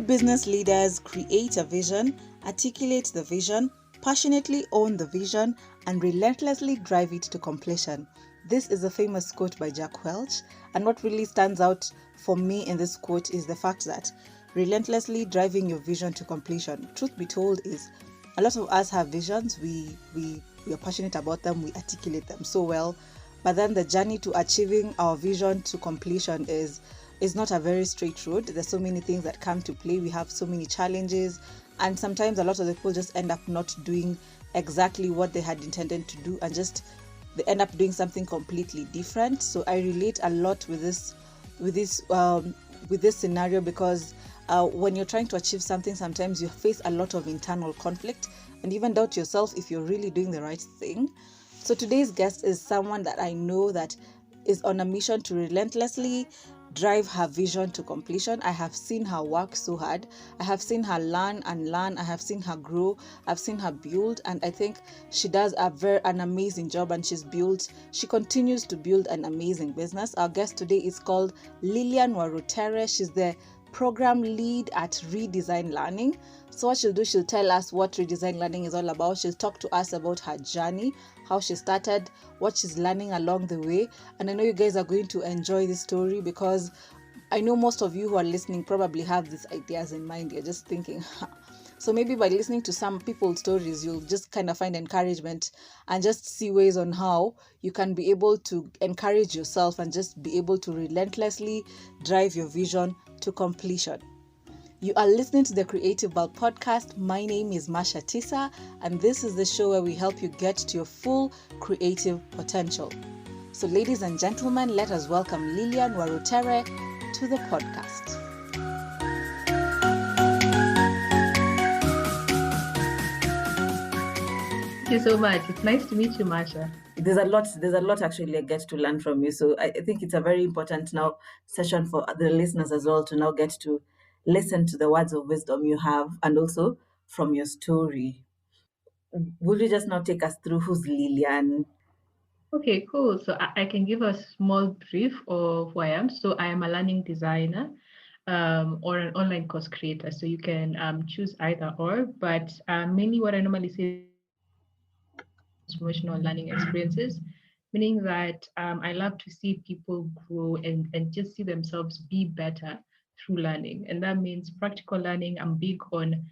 Good business leaders create a vision, articulate the vision, passionately own the vision, and relentlessly drive it to completion. This is a famous quote by Jack Welch, and what really stands out for me in this quote is the fact that relentlessly driving your vision to completion. Truth be told, is a lot of us have visions. We are passionate about them. We articulate them so well, but then the journey to achieving our vision to completion is not a very straight road. There's so many things that come to play. We have so many challenges, and sometimes a lot of the people just end up not doing exactly what they had intended to do, and just they end up doing something completely different. So I relate a lot with this scenario, because when you're trying to achieve something, sometimes you face a lot of internal conflict and even doubt yourself if you're really doing the right thing. So today's guest is someone that I know that is on a mission to relentlessly drive her vision to completion. I have seen her work so hard. I have seen her learn and learn. I have seen her grow. I've seen her build, and I think she does an amazing job, and she continues to build an amazing business. Our guest today is called Lilian Warutere. She's the program lead at Redesign Learning. So what she'll do, she'll tell us what Redesign Learning is all about. She'll talk to us about her journey, how she started, what she's learning along the way. And I know you guys are going to enjoy this story, because I know most of you who are listening probably have these ideas in mind. You're just thinking, huh. So maybe by listening to some people's stories, you'll just kind of find encouragement and just see ways on how you can be able to encourage yourself and just be able to relentlessly drive your vision to completion. You are listening to the Creative Bulb podcast. My name is Masha Tisa, and this is the show where we help you get to your full creative potential. So ladies and gentlemen, let us welcome Lilian Warutere to the podcast. Thank you so much. It's nice to meet you, Masha. There's a lot actually I get to learn from you. So I think it's a very important now session for the listeners as well to now get to listen to the words of wisdom you have, and also from your story. Will you just now take us through who's Lilian? Okay, cool. So I can give a small brief of who I am. So I am a learning designer or an online course creator. So you can choose either or, but mainly what I normally say is transformational learning experiences, meaning that I love to see people grow and just see themselves be better through learning. And that means practical learning. I'm big on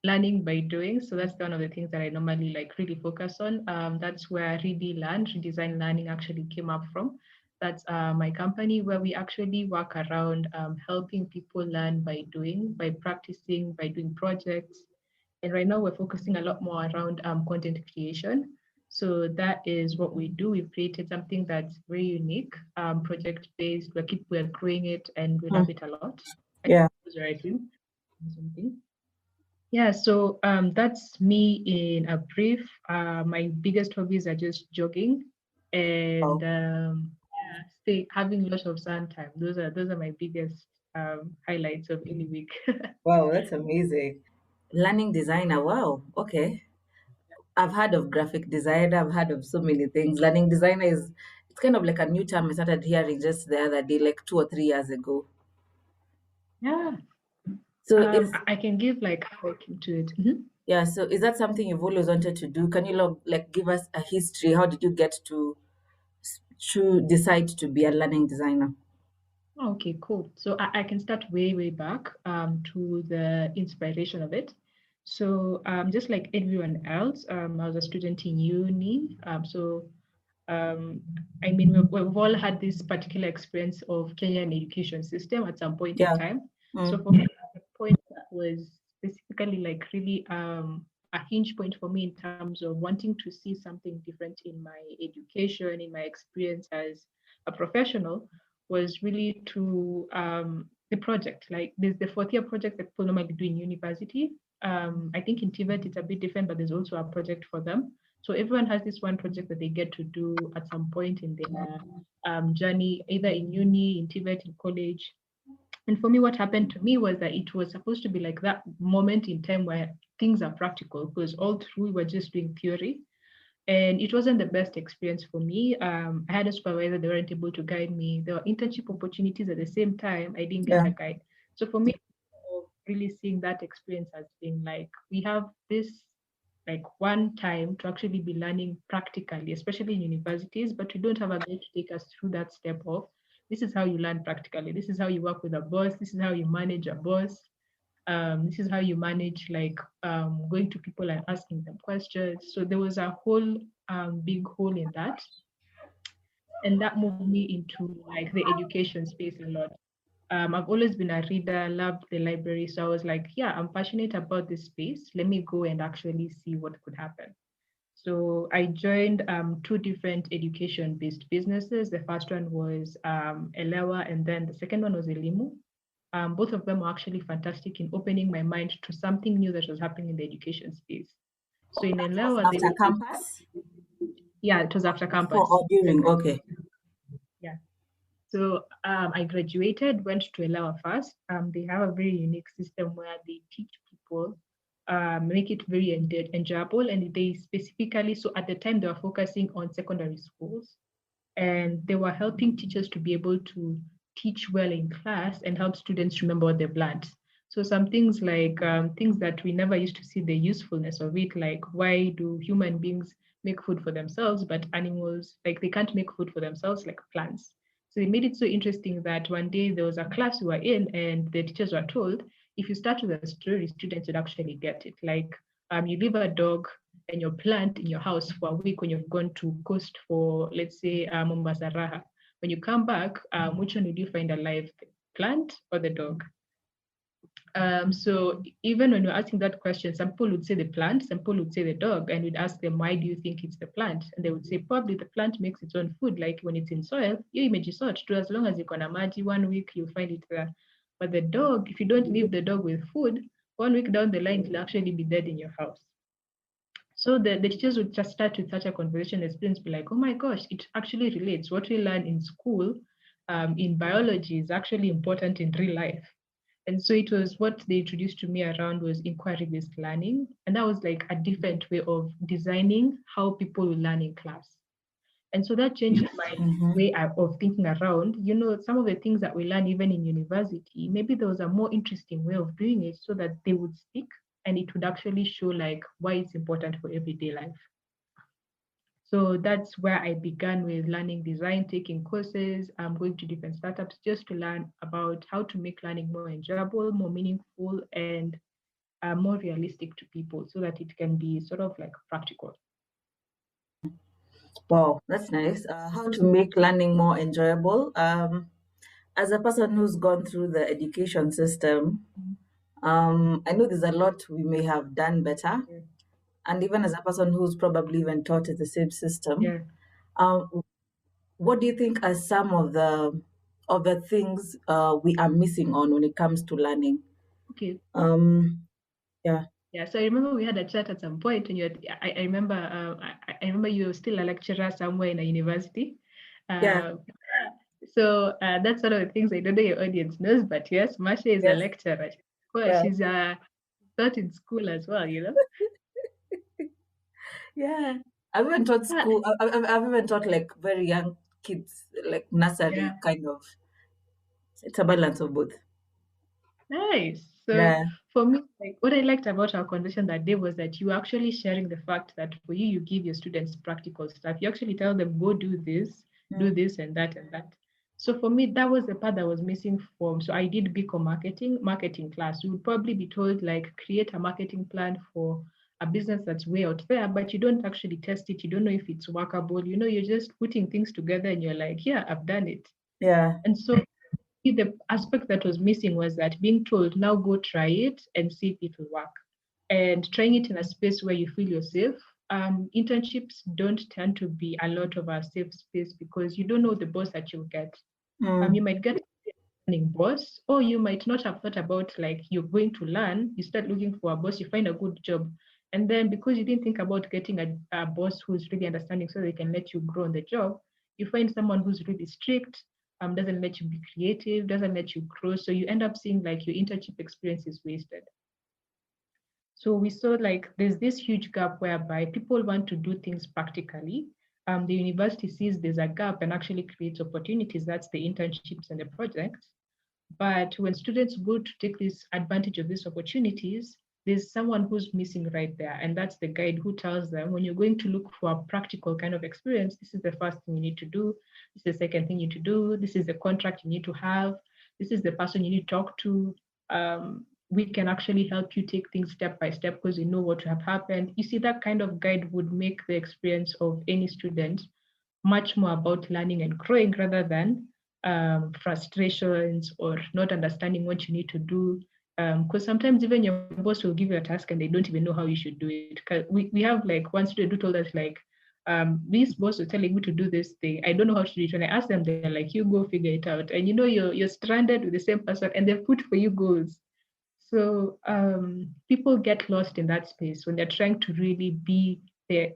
learning by doing. So that's one of the things that I normally really focus on. That's where Redesign Learning actually came up from. That's my company, where we actually work around helping people learn by doing, by practicing, by doing projects. And right now we're focusing a lot more around content creation. So that is what we do. We've created something that's very unique, project-based. We're growing it, and we love it a lot. I think Yeah. those are something. Yeah, so that's me in a brief. My biggest hobbies are just jogging and Oh, stay having lots of sun time. Those are my biggest highlights of any week. wow, that's amazing. Learning designer. Wow. Okay. I've heard of graphic designer. I've heard of so many things. Learning designer is it's kind of like a new term I started hearing just the other day, like 2 or 3 years ago. Yeah, So is I can give how I came to it. Mhm. yeah. So is that something you've always wanted to do? Can you give us a history? How did you get to decide to be a learning designer? Okay, cool. So I can start way, way back to the inspiration of it. So just like everyone else, I was a student in uni. Um, I mean, we've all had this particular experience of Kenyan education system at some point in Yeah. time. So Mm. for me, the point that was specifically really a hinge point for me in terms of wanting to see something different in my education, in my experience as a professional, was really to the project. Like there's the fourth year project that people normally do in university. I think in TVET it's a bit different, but there's also a project for them. So everyone has this one project that they get to do at some point in their journey, either in uni, in TVET, in college. And for me, what happened to me was that it was supposed to be like that moment in time where things are practical, because all through we were just doing theory. And it wasn't the best experience for me. I had a supervisor, they weren't able to guide me. There were internship opportunities at the same time. I didn't get Yeah. a guide. So for me, really seeing that experience as being like, we have this like one time to actually be learning practically, especially in universities, but we don't have a guide to take us through that step of this is how you learn practically. This is how you work with a boss. This is how you manage a boss. This is how you manage like going to people and asking them questions. So there was a whole big hole in that, and that moved me into like the education space a lot. I've always been a reader, loved the library. So I was like, yeah, I'm passionate about this space. Let me go and actually see what could happen. So I joined two different education-based businesses. The first one was Elewa, and then the second one was Elimu. Both of them were actually fantastic in opening my mind to something new that was happening in the education space. So in Elewa, After campus? yeah, it was after Before campus. or during? Okay. Yeah. So I graduated, went to Elawa first. They have a very unique system where they teach people, make it very enjoyable, and they specifically, so at the time they were focusing on secondary schools, and they were helping teachers to be able to teach well in class and help students remember what they've learned. So some things like things that we never used to see the usefulness of it, like why do human beings make food for themselves, but animals, like they can't make food for themselves, like plants. So they made it so interesting that one day there was a class we were in, and the teachers were told, if you start with a story, students would actually get it. Like you leave a dog and your plant in your house for a week when you've gone to coast for, let's say, Mombasa Raha. When you come back, which one did you find alive, the plant or the dog? So even when you're asking that question, some people would say the plant, some people would say the dog, and we'd ask them, why do you think it's the plant? And they would say, probably the plant makes its own food. Like when it's in soil, you image sort to as long as you're gonna maji 1 week, you'll find it there. But the dog, if you don't leave the dog with food, 1 week down the line, it'll actually be dead in your house. So the teachers would just start with such a conversation. The students be like, oh my gosh, it actually relates. What we learn in school in biology is actually important in real life. And so it was what they introduced to me around was inquiry-based learning. And that was like a different way of designing how people will learn in class. And so that changed my way of thinking around, some of the things that we learn even in university, maybe there was a more interesting way of doing it so that they would stick and it would actually show like why it's important for everyday life. So that's where I began with learning design, taking courses, going to different startups just to learn about how to make learning more enjoyable, more meaningful, and more realistic to people so that it can be sort of like practical. Wow, that's nice. How to make learning more enjoyable. As a person who's gone through the education system, I know there's a lot we may have done better. Yeah. And even as a person who's probably even taught in the same system, Yeah. um, what do you think are some of the things we are missing on when it comes to learning? Okay. Um, yeah, Yeah, so I remember we had a chat at some point, and I remember I remember you were still a lecturer somewhere in a university. yeah, Uh, so that's one of the things I don't know your audience knows, but yes, Masha is a yes, lecturer. Well, yeah, she's taught in school as well, yeah. I've even taught Ah, school. I've even taught like very young kids, like nursery yeah, kind of. It's a balance of both. nice. So Yeah. for me, like what I liked about our conversation that day was that you were actually sharing the fact that for you, you give your students practical stuff. You actually tell them, go do Mm. this and that and that. So for me, that was the part that was missing from. So I did BCom marketing class. You would probably be told like create a marketing plan for a business that's way out there, but you don't actually test it. You don't know if it's workable. You're just putting things together and you're like, yeah, I've done it. Yeah. And so the aspect that was missing was that being told, now go try it and see if it will work. And trying it in a space where you feel you're safe. Internships don't tend to be a lot of a safe space because you don't know the boss that you'll get. You Mm. might get a learning boss, or you might not have thought about like you're going to learn. You start looking for a boss, you find a good job. And then because you didn't think about getting a boss who's really understanding so they can let you grow on the job, you find someone who's really strict, doesn't let you be creative, doesn't let you grow. So you end up seeing like your internship experience is wasted. So we saw like there's this huge gap whereby people want to do things practically. The university sees there's a gap and actually creates opportunities. That's the internships and the projects. But when students go to take this advantage of these opportunities, there's someone who's missing right there. And that's the guide who tells them when you're going to look for a practical kind of experience, this is the first thing you need to do. This is the second thing you need to do. This is the contract you need to have. This is the person you need to talk to. We can actually help you take things step by step because you know what have happened. You see, that kind of guide would make the experience of any student much more about learning and growing rather than frustrations or not understanding what you need to do. Because sometimes even your boss will give you a task and they don't even know how you should do it. We have like one student who told us like, this boss was telling me to do this thing. I don't know how to do it. When I ask them, they're like, you go figure it out. And you know you're stranded with the same person and they've put for you goals. So people get lost in that space when they're trying to really be a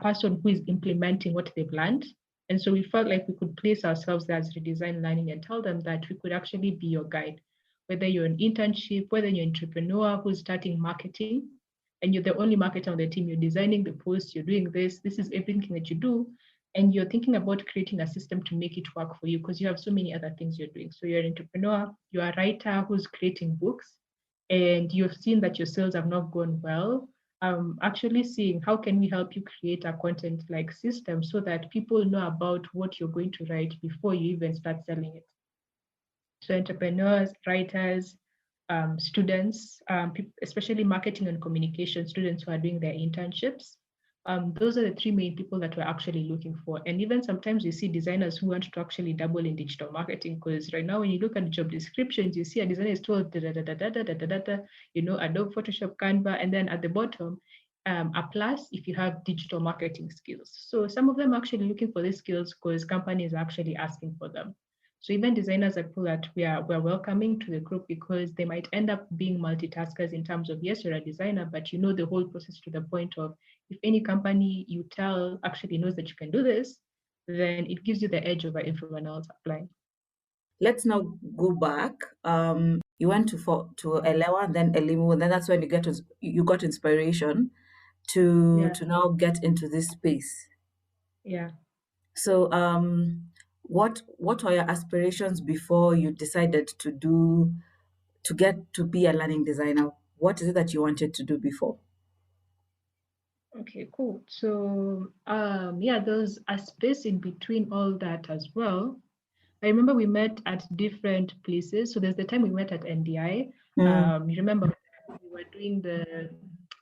person who is implementing what they've learned. And so we felt like we could place ourselves there as Redesign Learning and tell them that we could actually be your guide, whether you're an internship, whether you're an entrepreneur who's starting marketing, and you're the only marketer on the team, you're designing the posts, you're doing this is everything that you do. And you're thinking about creating a system to make it work for you because you have so many other things you're doing. So you're an entrepreneur, you're a writer who's creating books, and you've seen that your sales have not gone well, actually seeing how can we help you create a content like system so that people know about what you're going to write before you even start selling it. So entrepreneurs, writers, students, especially marketing and communication students who are doing their internships. Those are the three main people that we're actually looking for. And even sometimes you see designers who want to actually double in digital marketing because right now when you look at job descriptions, you see a designer is told da, da, da, da, da, da, da, da, da, you know, Adobe Photoshop, Canva, and then at the bottom, a plus if you have digital marketing skills. So some of them are actually looking for these skills because companies are actually asking for them. So even designers I feel that we're welcoming to the group because they might end up being multitaskers in terms of yes, you're a designer, but you know the whole process to the point of if any company you tell actually knows that you can do this, then it gives you the edge over everyone else applying. Let's now go back. You went to Elewa, then Elimu, and then that's when you got inspiration Yeah, to now get into this space. yeah. So, what are your aspirations before you decided to get to be a learning designer? What is it that you wanted to do before? Okay, cool. So yeah, there's a space in between all that as well. I remember we met at different places. So there's the time we met at NDI. Mm, You remember we were doing the,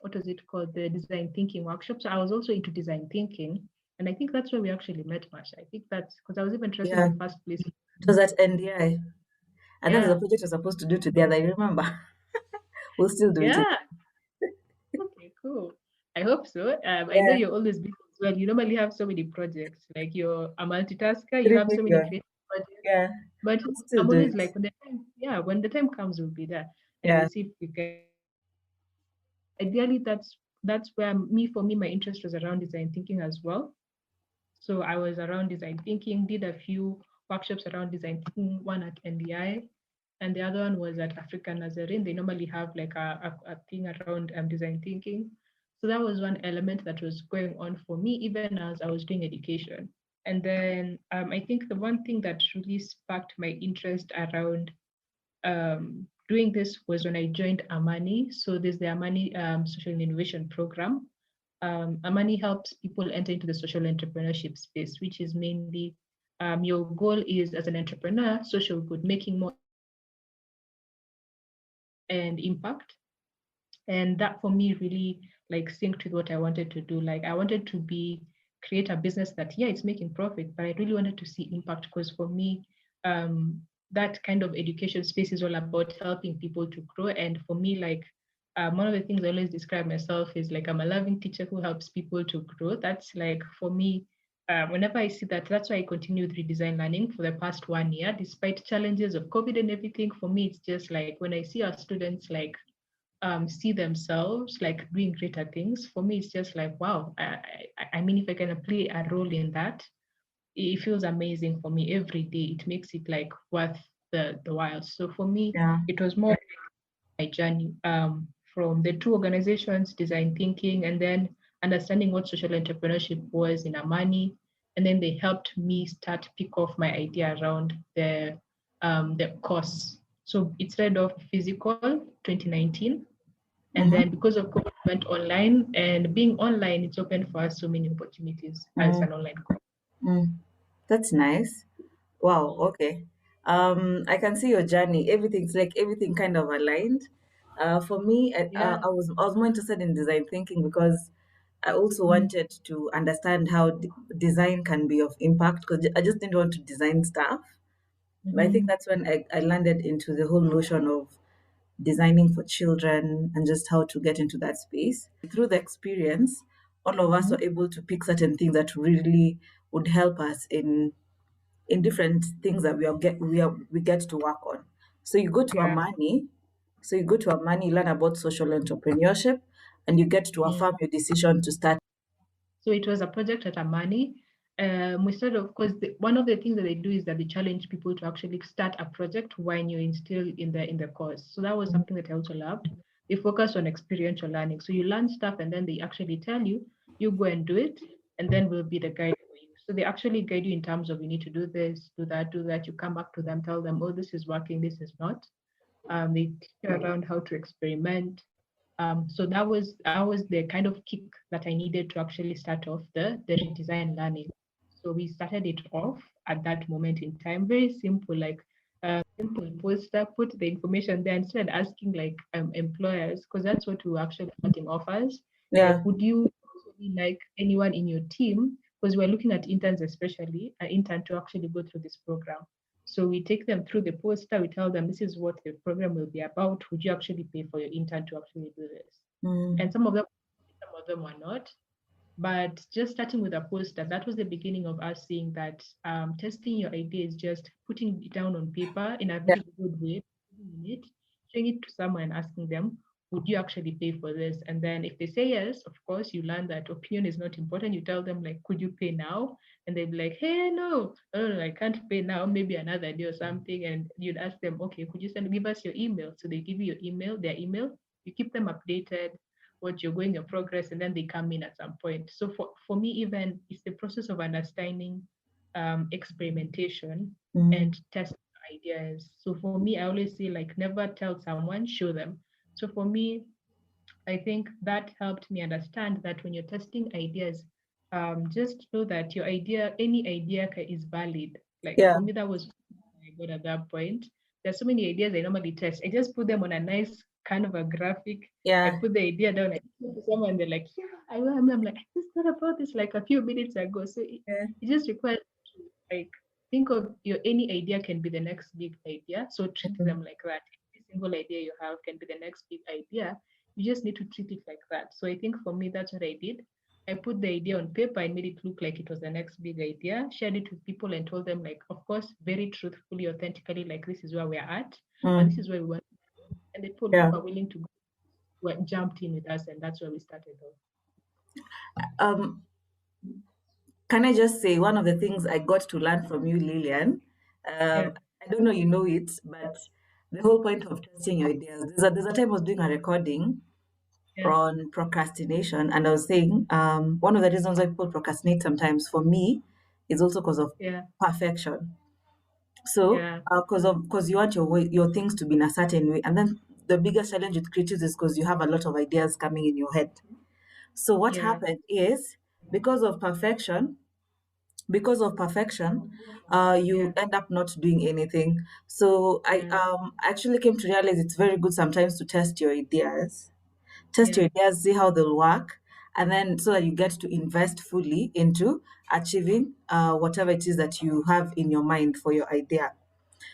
what was it called? The design thinking workshop. So I was also into design thinking. And I think that's where we actually met, Masha. I think that's because I was even interested in yeah, the first place. it was at NDI, and that's the Yeah. project we're supposed to do together. You remember? We'll still do it. Yeah. Okay, cool. I hope so. I know Yeah, you're always busy as well. You normally have so many projects. Like you're a multitasker, you have so many 3 million. creative projects. Yeah, But we'll still I'm do always it. like, when the time, yeah, when the time comes, we'll be there and Yeah, we'll see if we can. Ideally, that's where for me, my interest was around design thinking as well. So I was around design thinking, did a few workshops around design thinking, one at NDI, and the other one was at African Nazarene. They normally have like a thing around design thinking. So that was one element that was going on for me, even as I was doing education. And then I think the one thing that really sparked my interest around doing this was when I joined Amani. So there's the Amani Social Innovation Program. Amani helps people enter into the social entrepreneurship space, which is mainly your goal is as an entrepreneur, social good, making more and impact. And that for me really like synced with what I wanted to do. Like I wanted to create a business that yeah, it's making profit, but I really wanted to see impact because for me, that kind of education space is all about helping people to grow. And for me, like one of the things I always describe myself is like I'm a loving teacher who helps people to grow. That's like for me, whenever I see that, that's why I continued redesign learning for the past 1 year, despite challenges of COVID and everything. For me, it's just like when I see our students like see themselves like doing greater things. For me, it's just like, wow, I mean, if I can play a role in that, it feels amazing for me every day. It makes it like worth the while. So for me, yeah, it was more my journey from the two organizations, design thinking, and then understanding what social entrepreneurship was in Amani. And then they helped me start pick off my idea around the course So it started off physical 2019. And then because of COVID, it went online. And being online, it's open for us so many opportunities as an online course. That's nice. Wow, okay. I can see your journey. Everything's like everything kind of aligned. For me, Yeah. I was more interested in design thinking because I also wanted to understand how design can be of impact because I just didn't want to design stuff. But I think that's when I landed into the whole notion of designing for children and just how to get into that space. Through the experience, all of us were able to pick certain things that really would help us in different things that we get to work on. So you go to Yeah. Amani, you learn about social entrepreneurship, and you get to affirm your decision to start. So it was a project at Amani. We started, of course, one of the things that they do is that they challenge people to actually start a project when you're still in the course. So that was something that I also loved. They focus on experiential learning. So you learn stuff and then they actually tell you, you go and do it, and then we'll be the guide for you. So they actually guide you in terms of you need to do this, do that, do that. You come back to them, tell them, oh, this is working, this is not. They teach you around how to experiment. So that was the kind of kick that I needed to actually start off the redesign learning. So we started it off at that moment in time, very simple, like simple poster, put the information there and started asking like employers, because that's what we were actually getting offers. Like, Yeah, would you actually like anyone in your team? Because we're looking at interns, especially an intern to actually go through this program. So we take them through the poster, we tell them this is what the program will be about. Would you actually pay for your intern to actually do this? And some of them were not. But just starting with a poster, that was the beginning of us seeing that testing your idea is just putting it down on paper in a yeah, very good way, putting it, showing it to someone and asking them, would you actually pay for this? And then if they say yes, of course, you learn that opinion is not important. You tell them, like, could you pay now? And they'd be like, hey, no, no, I can't pay now, maybe another day or something. And you'd ask them, okay, could you give us your email? So they give you your email, their email, you keep them updated what you're going your progress, and then they come in at some point. So for me, even it's the process of understanding experimentation and test ideas. So for me, I always say like never tell someone, show them. So for me, I think that helped me understand that when you're testing ideas, just know that your idea, any idea is valid. Like yeah, for me, that was what I got at that point. There's so many ideas I normally test. I just put them on a nice kind of a graphic. I yeah, put the idea down, I send to someone, they're like, yeah, I'm like, I just thought about this like a few minutes ago. So yeah. it just requires to like think of your any idea can be the next big idea. So treat them like that. Every single idea you have can be the next big idea. You just need to treat it like that. So I think for me, that's what I did. I put the idea on paper and made it look like it was the next big idea, shared it with people and told them, like, of course, very truthfully, authentically, like, this is where we're at and this is where we want. And the people who Yeah. were willing to jumped in with us, and that's where we started off. Um, can I just say one of the things I got to learn from you, Lilian? Yeah, I don't know you know it, but the whole point of testing your ideas. There's a time I was doing a recording yeah, on procrastination, and I was saying one of the reasons why people procrastinate sometimes for me is also because of yeah, perfection. So, yeah, because you want your things to be in a certain way, and then the biggest challenge with creatives is because you have a lot of ideas coming in your head. So what yeah, happened is because of perfection, yeah, you end up not doing anything. So I yeah, actually came to realize it's very good sometimes to test yeah, your ideas, see how they'll work, and then so that you get to invest fully into achieving whatever it is that you have in your mind for your idea.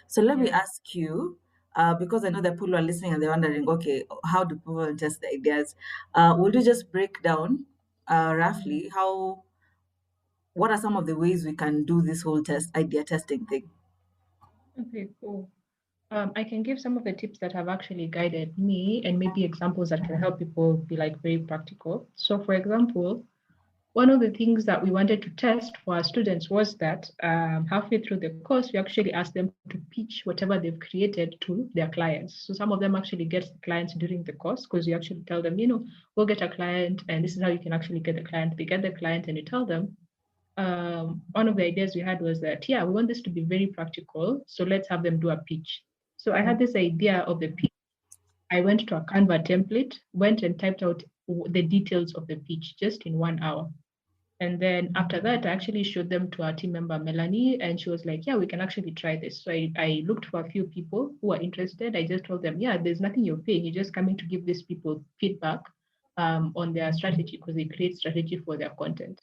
So let me yeah. ask you, because I know that people are listening and they're wondering, okay, how do people test the ideas? Would you just break down roughly what are some of the ways we can do this whole idea testing thing? Okay, cool. I can give some of the tips that have actually guided me and maybe examples that can help people be like very practical. So, for example, one of the things that we wanted to test for our students was that halfway through the course, we actually asked them to pitch whatever they've created to their clients. So some of them actually get the clients during the course because you actually tell them, go get a client and this is how you can actually get the client. They get the client and you tell them, one of the ideas we had was that, yeah, we want this to be very practical. So let's have them do a pitch. So I had this idea of the pitch. I went to a Canva template, went and typed out the details of the pitch just in 1 hour. And then after that, I actually showed them to our team member, Melanie, and she was like, yeah, we can actually try this. So I looked for a few people who are interested. I just told them, yeah, there's nothing you're paying. You're just coming to give these people feedback on their strategy, because they create strategy for their content.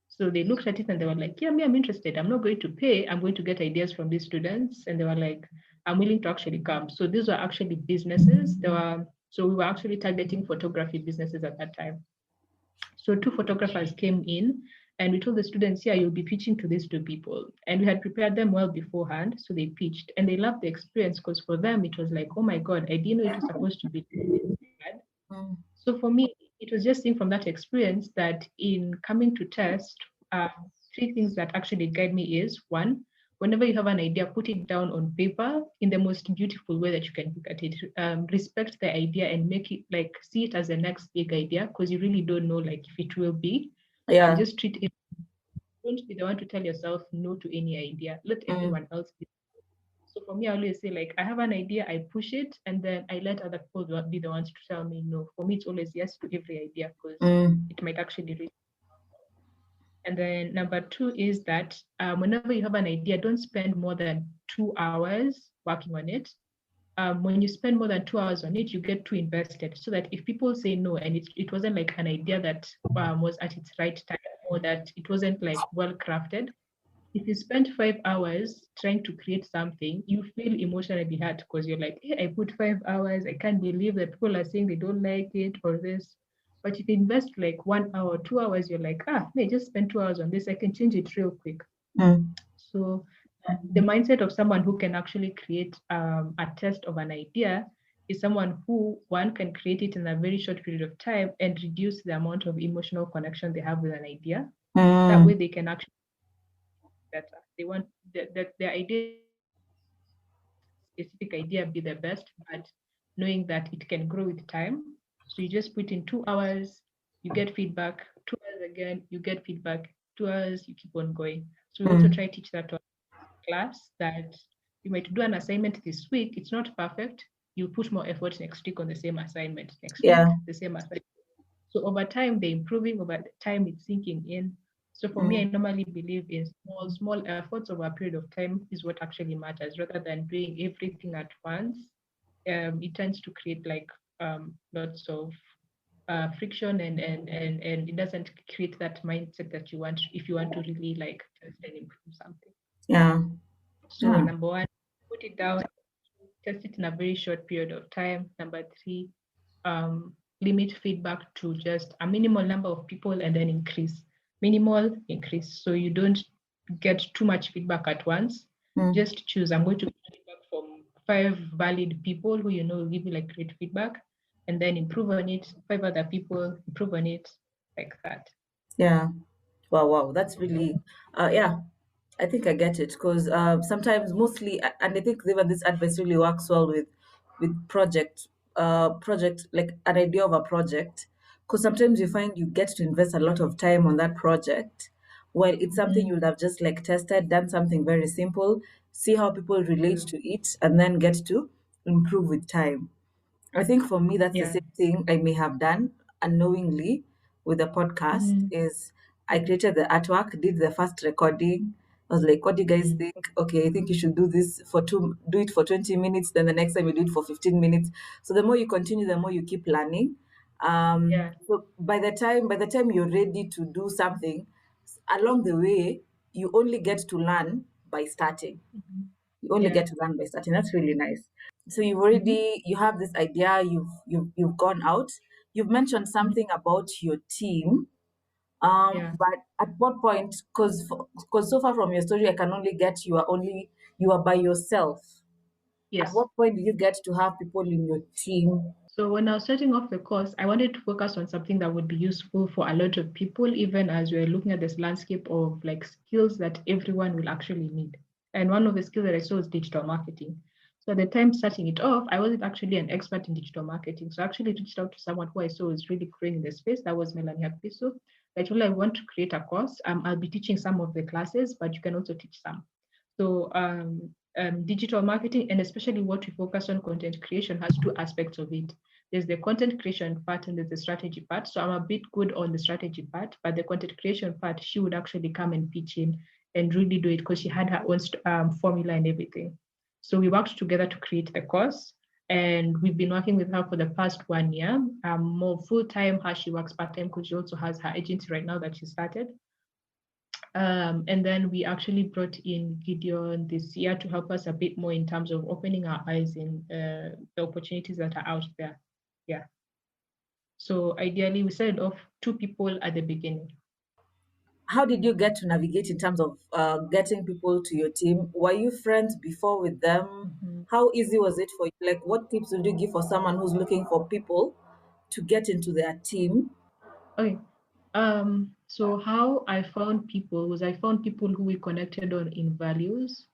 So they looked at it and they were like, yeah, me, I'm interested. I'm not going to pay. I'm going to get ideas from these students. And they were like, I'm willing to actually come. So these were actually businesses. So we were actually targeting photography businesses at that time. So 2 photographers came in and we told the students, yeah, you'll be pitching to these 2 people. And we had prepared them well beforehand. So they pitched and they loved the experience, because for them, it was like, oh my God, I didn't know it was supposed to be bad. So for me, it was just seeing from that experience that in coming to test, 3 things that actually guide me is: one, whenever you have an idea, put it down on paper in the most beautiful way that you can look at it. Respect the idea and make it like, see it as the next big idea, because you really don't know like if it will be. Yeah. Just treat it. Don't be the one to tell yourself no to any idea. Let everyone else be. So for me, I always say, like, I have an idea, I push it, and then I let other people be the ones to tell me no. For me, it's always yes to every idea, because it might actually reach. And then number 2 is that whenever you have an idea, don't spend more than 2 hours working on it. When you spend more than 2 hours on it, you get too invested. So that if people say no, and it wasn't like an idea that was at its right time, or that it wasn't like well crafted, if you spend 5 hours trying to create something, you feel emotionally hurt, because you're like, hey, I put 5 hours. I can't believe that people are saying they don't like it or this. But if you invest like 1 hour, 2 hours, you're like, may just spend 2 hours on this. I can change it real quick. So the mindset of someone who can actually create a test of an idea is someone who, one, can create it in a very short period of time and reduce the amount of emotional connection they have with an idea. That way they can actually better. They want that their idea, specific idea, be the best, but knowing that it can grow with time. So you just put in 2 hours, you get feedback, 2 hours again, you get feedback, 2 hours, you keep on going. So we also try to teach that to class, that you might do an assignment this week, it's not perfect. You put more effort next week on the same assignment, next week, the same assignment. So over time, they're improving, over time, it's sinking in. So for me, I normally believe in small efforts over a period of time is what actually matters, rather than doing everything at once. It tends to create like lots of friction, and it doesn't create that mindset that you want if you want to really like test and improve something. Yeah. So number 1, put it down, test it in a very short period of time. Number 3, limit feedback to just a minimal number of people, and then minimal increase. So you don't get too much feedback at once. Just choose, I'm going to get feedback from 5 valid people who will give you like great feedback, and then improve on it. 5 other people, improve on it, like that. Yeah. Wow. That's really, yeah. I think I get it, because sometimes, mostly, and I think even this advice really works well with project, like an idea of a project, because sometimes you find you get to invest a lot of time on that project, while it's something you would have just like tested, done something very simple, see how people relate to it, and then get to improve with time. I think for me, that's the Yeah. same thing I may have done unknowingly with the podcast. Is I created the artwork, did the first recording. I was like, "What do you guys think? Okay, I think you should do this do it for 20 minutes. Then the next time you do it for 15 minutes." So the more you continue, the more you keep learning. Yeah. So by the time you're ready to do something, along the way, you only get to learn by starting. You only Yeah. get to learn by starting. That's really nice. So Mm-hmm. you have this idea, you've gone out, you've mentioned something about your team. Yeah. But at what point, because so far from your story, I can only get you are by yourself. At Yes. what point did you get to have people in your team? So when I was starting off the course, I wanted to focus on something that would be useful for a lot of people, even as we're looking at this landscape of like skills that everyone will actually need. And one of the skills that I saw is digital marketing. So at the time starting it off, I wasn't actually an expert in digital marketing. So I actually reached out to someone who I saw was really growing in the space. That was Melanie Piso. I told her I want to create a course. I'll be teaching some of the classes, but you can also teach some. So digital marketing, and especially what we focus on, content creation, has two aspects of it. There's the content creation part and there's the strategy part. So I'm a bit good on the strategy part, but the content creation part, she would actually come and pitch in and really do it because she had her own formula and everything. So we worked together to create the course, and we've been working with her for the past 1 year. More full-time, how she works part-time because she also has her agency right now that she started. And then we actually brought in Gideon this year to help us a bit more in terms of opening our eyes in the opportunities that are out there. Yeah. So ideally, we started off 2 people at the beginning. How did you get to navigate in terms of getting people to your team? Were you friends before with them? Mm-hmm. How easy was it for you? Like, what tips would you give for someone who's looking for people to get into their team? Okay. So how I found people was I found people who we connected on in values.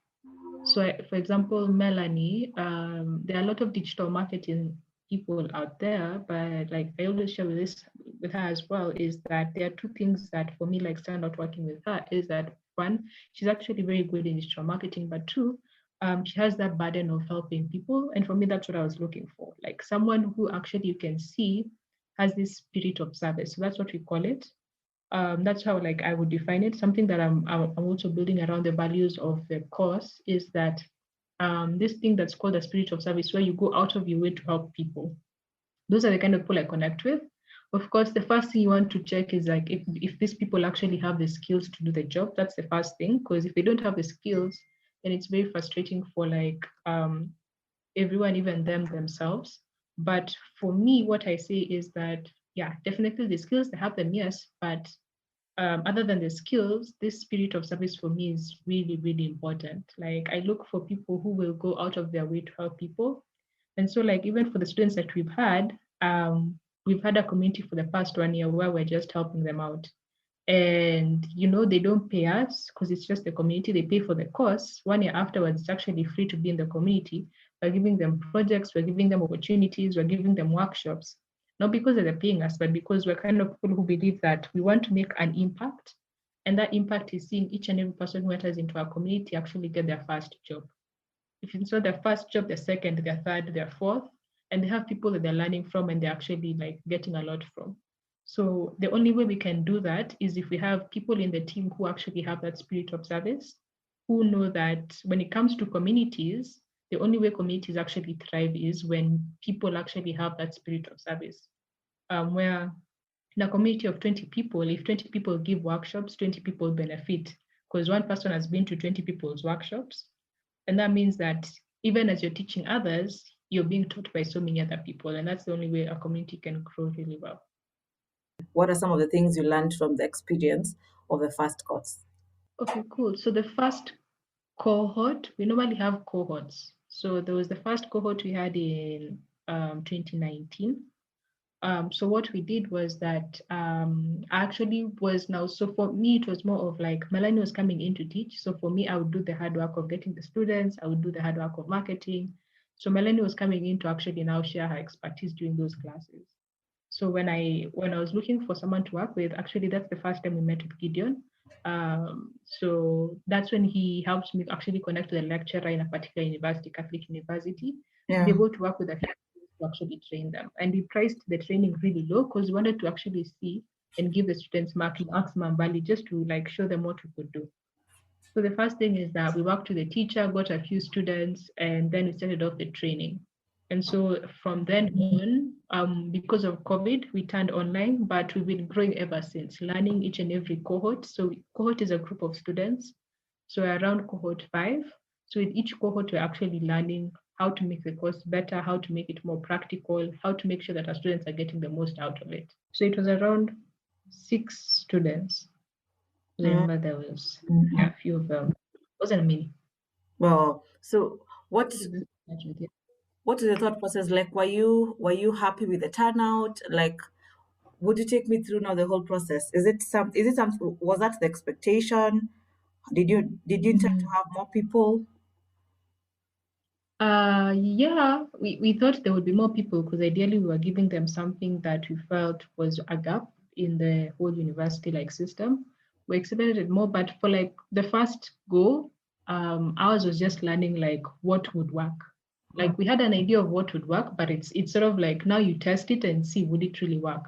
So, for example, Melanie, there are a lot of digital marketing people out there, but like I always share with her as well, is that there are 2 things that for me like stand out working with her is that 1, she's actually very good in digital marketing, but 2, she has that burden of helping people, and for me that's what I was looking for, like someone who actually you can see has this spirit of service. So that's what we call it. That's how like I would define it. Something that I'm also building around the values of the course is that this thing that's called the spirit of service, where you go out of your way to help people. Those are the kind of people I connect with. Of course, the first thing you want to check is like if these people actually have the skills to do the job. That's the first thing, because if they don't have the skills, then it's very frustrating for like everyone, even them themselves. But for me, what I say is that yeah, definitely the skills they have them, yes, but other than the skills, this spirit of service for me is really, really important. Like I look for people who will go out of their way to help people. And so like even for the students that we've had a community for the past 1 year where we're just helping them out. And they don't pay us because it's just the community. They pay for the course. 1 year afterwards, it's actually free to be in the community. We're giving them projects, we're giving them opportunities, we're giving them workshops, not because they're paying us, but because we're kind of people who believe that we want to make an impact. And that impact is seeing each and every person who enters into our community actually get their first job. If it's not their first job, their second, their third, their fourth, and they have people that they're learning from and they're actually like getting a lot from. So the only way we can do that is if we have people in the team who actually have that spirit of service, who know that when it comes to communities, the only way communities actually thrive is when people actually have that spirit of service. Where in a community of 20 people, if 20 people give workshops, 20 people benefit because one person has been to 20 people's workshops. And that means that even as you're teaching others, you're being taught by so many other people. And that's the only way a community can grow really well. What are some of the things you learned from the experience of the first course? Okay, cool. So the first cohort, we normally have cohorts. So there was the first cohort we had in 2019. So what we did was that actually was now, so for me, it was more of like Melanie was coming in to teach. So for me, I would do the hard work of getting the students. I would do the hard work of marketing. So Melanie was coming in to actually now share her expertise during those classes. So when I was looking for someone to work with, actually that's the first time we met with Gideon. So that's when he helped me actually connect to the lecturer in a particular university, Catholic University, to be able to work with a few students to actually train them. And we priced the training really low because we wanted to actually see and give the students maximum value just to like show them what we could do. So the first thing is that we worked with the teacher, got a few students, and then we started off the training. And so from then on, because of COVID, we turned online, but we've been growing ever since, learning each and every cohort. So cohort is a group of students. So around cohort 5. So with each cohort, we're actually learning how to make the course better, how to make it more practical, how to make sure that our students are getting the most out of it. So it was around 6 students. I remember there was a few of them. It wasn't many. Well, so what is the thought process like? Were you happy with the turnout? Like, would you take me through now the whole process? Is it some was that the expectation? Did you intend to have more people? Yeah, we thought there would be more people because ideally we were giving them something that we felt was a gap in the whole university like system. We expected more, but for like the first go, ours was just learning like what would work. Like we had an idea of what would work, but it's sort of like now you test it and see would it really work.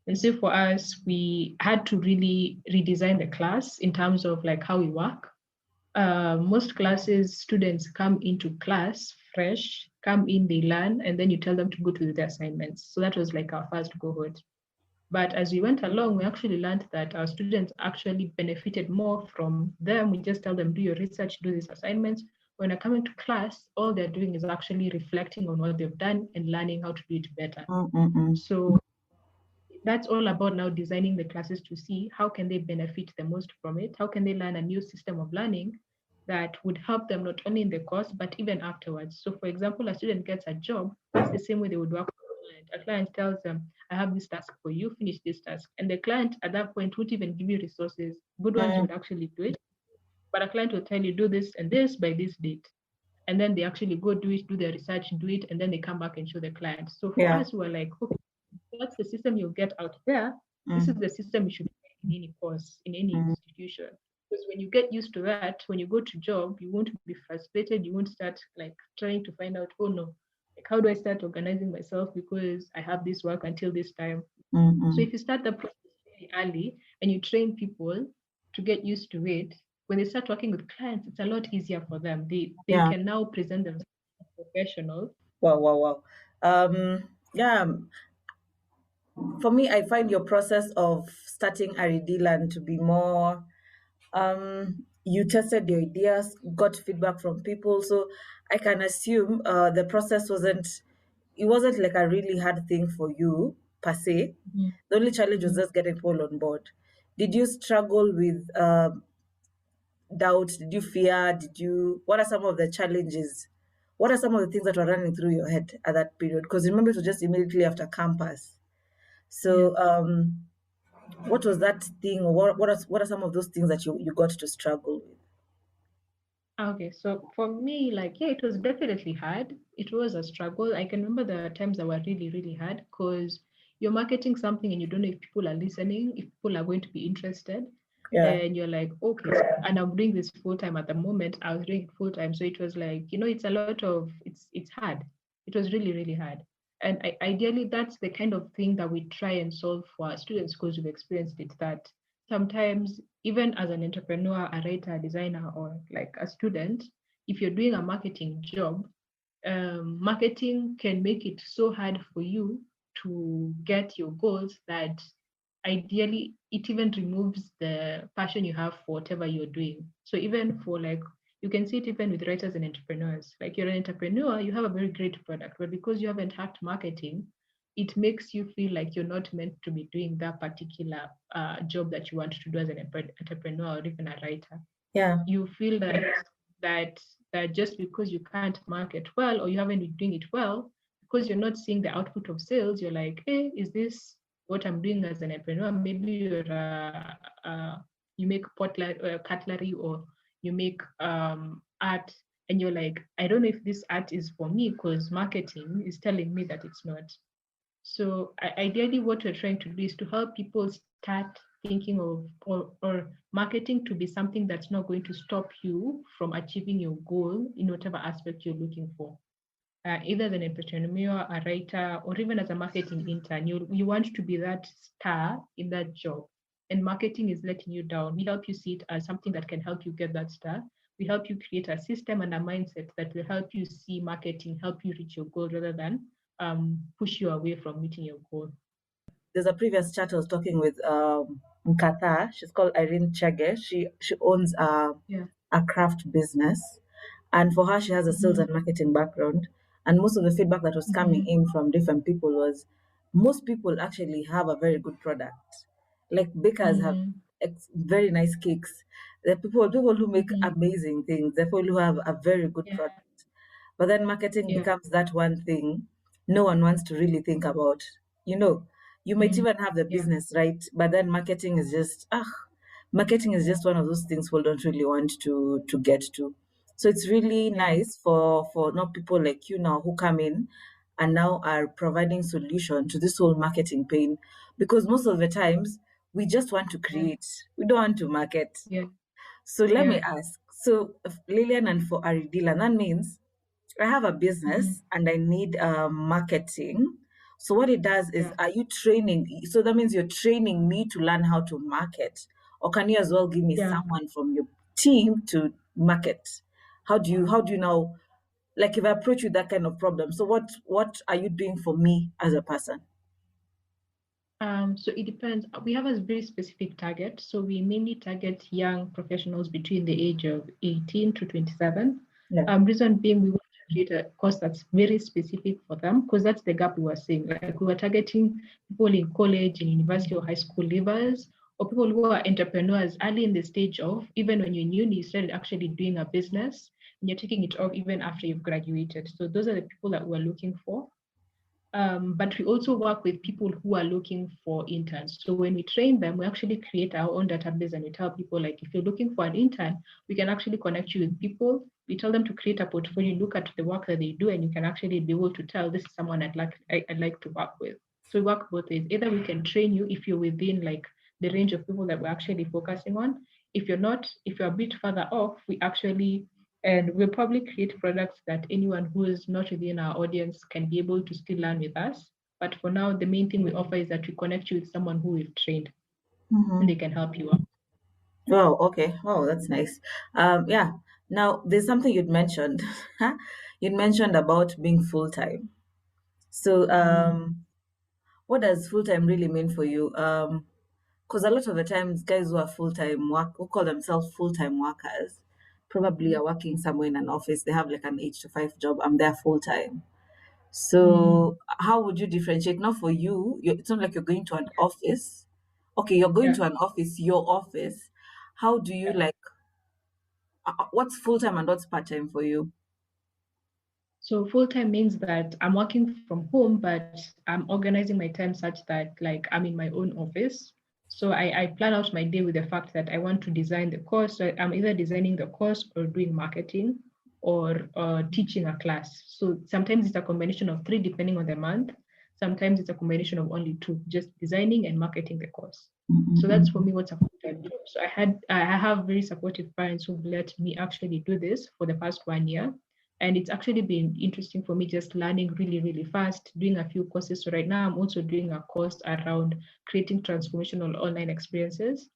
And so for us, we had to really redesign the class in terms of like how we work. Most classes, students come into class fresh, come in, they learn, and then you tell them to go to the assignments. So that was like our first cohort. But as we went along, we actually learned that our students actually benefited more from them. We just tell them, do your research, do these assignments. When they're coming to class, all they're doing is actually reflecting on what they've done and learning how to do it better. So that's all about now designing the classes to see how can they benefit the most from it, how can they learn a new system of learning that would help them not only in the course but even afterwards. So for example, a student gets a job, that's the same way they would work with a client. A client tells them, I have this task for you, finish this task, and the client at that point would even give you resources. Good ones would actually do it, but a client will tell you do this and this by this date, and then they actually go do it, do their research, do it, and then they come back and show the client. So for us, we're like, okay, that's the system you'll get out there. This is the system you should get in any course, in any institution. Because when you get used to that, when you go to job, you won't be frustrated. You won't start like trying to find out, oh no, like how do I start organizing myself because I have this work until this time. So if you start the process very early and you train people to get used to it, when they start working with clients, it's a lot easier for them. They can now present themselves as professionals. Wow. Yeah, for me, I find your process of starting a Redesign to be more, you tested your ideas, got feedback from people. So I can assume the process it wasn't like a really hard thing for you per se. The only challenge was just getting people on board. Did you struggle with doubt? Did you fear? What are some of the challenges? What are some of the things that were running through your head at that period? Because remember, it was just immediately after campus. So, what was that thing, or what are some of those things that you got to struggle with? Okay, so for me, like, yeah, it was definitely hard. It was a struggle. I can remember the times that were really, really hard because you're marketing something and you don't know if people are listening, if people are going to be interested. Yeah, And you're like, okay, and I'm doing this full time at the moment. I was doing it full time. So it was like, it's a lot of, it's hard. It was really, really hard. And ideally, that's the kind of thing that we try and solve for our students because we've experienced it, that sometimes even as an entrepreneur, a writer, a designer, or like a student, if you're doing a marketing job, marketing can make it so hard for you to get your goals that ideally it even removes the passion you have for whatever you're doing. So even for like, you can see it even with writers and entrepreneurs. Like you're an entrepreneur, you have a very great product, but because you haven't hacked marketing, it makes you feel like you're not meant to be doing that particular job that you want to do as an entrepreneur or even a writer. yeah, You feel that that just because you can't market well or you haven't been doing it well, because you're not seeing the output of sales, you're like, hey, is this what I'm doing as an entrepreneur? Maybe you make cutlery or you make art, and you're like, I don't know if this art is for me because marketing is telling me that it's not. So ideally, what we're trying to do is to help people start thinking of or marketing to be something that's not going to stop you from achieving your goal in whatever aspect you're looking for. Either as an entrepreneur, a writer, or even as a marketing intern, you want to be that star in that job. And marketing is letting you down. We help you see it as something that can help you get that star. We help you create a system and a mindset that will help you see marketing, help you reach your goal rather than push you away from meeting your goal. there's a previous chat I was talking with Nkatha. She's called Irene Chege. She owns Yeah. a craft business, and for her, she has a sales and marketing background. And most of the feedback that was coming in from different people was most people actually have a very good product. Like bakers have very nice cakes. The people who make amazing things. The people who have a very good Yeah. product. But then marketing Yeah. becomes that one thing no one wants to really think about. You know, you might even have the Yeah. business, right? But then marketing is just one of those things we don't really want to get to. So it's really Yeah. nice for not people like you now who come in and now are providing solution to this whole marketing pain, because most of the times we just want to Yeah. create, we don't want to market. Yeah. So let me Yeah. ask. So, Lilian, and for Aridila, that means I have a Mhm. business and I need marketing. So what it does is, Yeah. are you training? So that means you're training me to learn how to market, or can you as well give me Yeah. someone from your team to market? How do you now, like, if I approach you with that kind of problem? So what are you doing for me as a person? So it depends. We have a very specific target. So we mainly target young professionals between the age of 18 to 27. Yeah. Reason being, we want to create a course that's very specific for them because that's the gap we were seeing. Like we were targeting people in college, in university, or high school leavers, or people who are entrepreneurs early in the stage of, even when you're in uni, you started actually doing a business and you're taking it off even after you've graduated. So those are the people that we're looking for. But we also work with people who are looking for interns. So when we train them, we actually create our own database and we tell people, like, if you're looking for an intern, we can actually connect you with people. We tell them to create a portfolio, look at the work that they do, and you can actually be able to tell this is someone I'd like to work with. So we work both ways. Either we can train you if you're within like the range of people that we're actually focusing on. If you're not, if you're a bit further off, we actually and we'll probably create products that anyone who is not within our audience can be able to still learn with us. But for now, the main thing we offer is that we connect you with someone who we've trained and they Mm-hmm. can help you out. Oh, okay. Oh, that's nice. Yeah. Now, there's something you'd mentioned. You'd mentioned about being full time. So, what does full time really mean for you? Because a lot of the times, guys who are full time work, who call themselves full time workers, probably are working somewhere in an office. They have like an 8 to 5 job. I'm there full time. Mm, So, how would you differentiate? Not for you. It's not like you're going to an office. Okay, you're going yeah, to an office, your office. How do you yeah. like? What's full time and what's part time for you? So full time means that I'm working from home, but I'm organizing my time such that like I'm in my own office. So I plan out my day with the fact that I want to design the course. So I'm either designing the course or doing marketing or teaching a class. So sometimes it's a combination of three depending on the month. Sometimes it's a combination of only two, just designing and marketing the course. So that's for Mm-mm-mm. me what's a full-time job. So I have very supportive parents who've let me actually do this for the past 1 year, and it's actually been interesting for me just learning really, really fast, doing a few courses. So right now I'm also doing a course around creating transformational online experiences.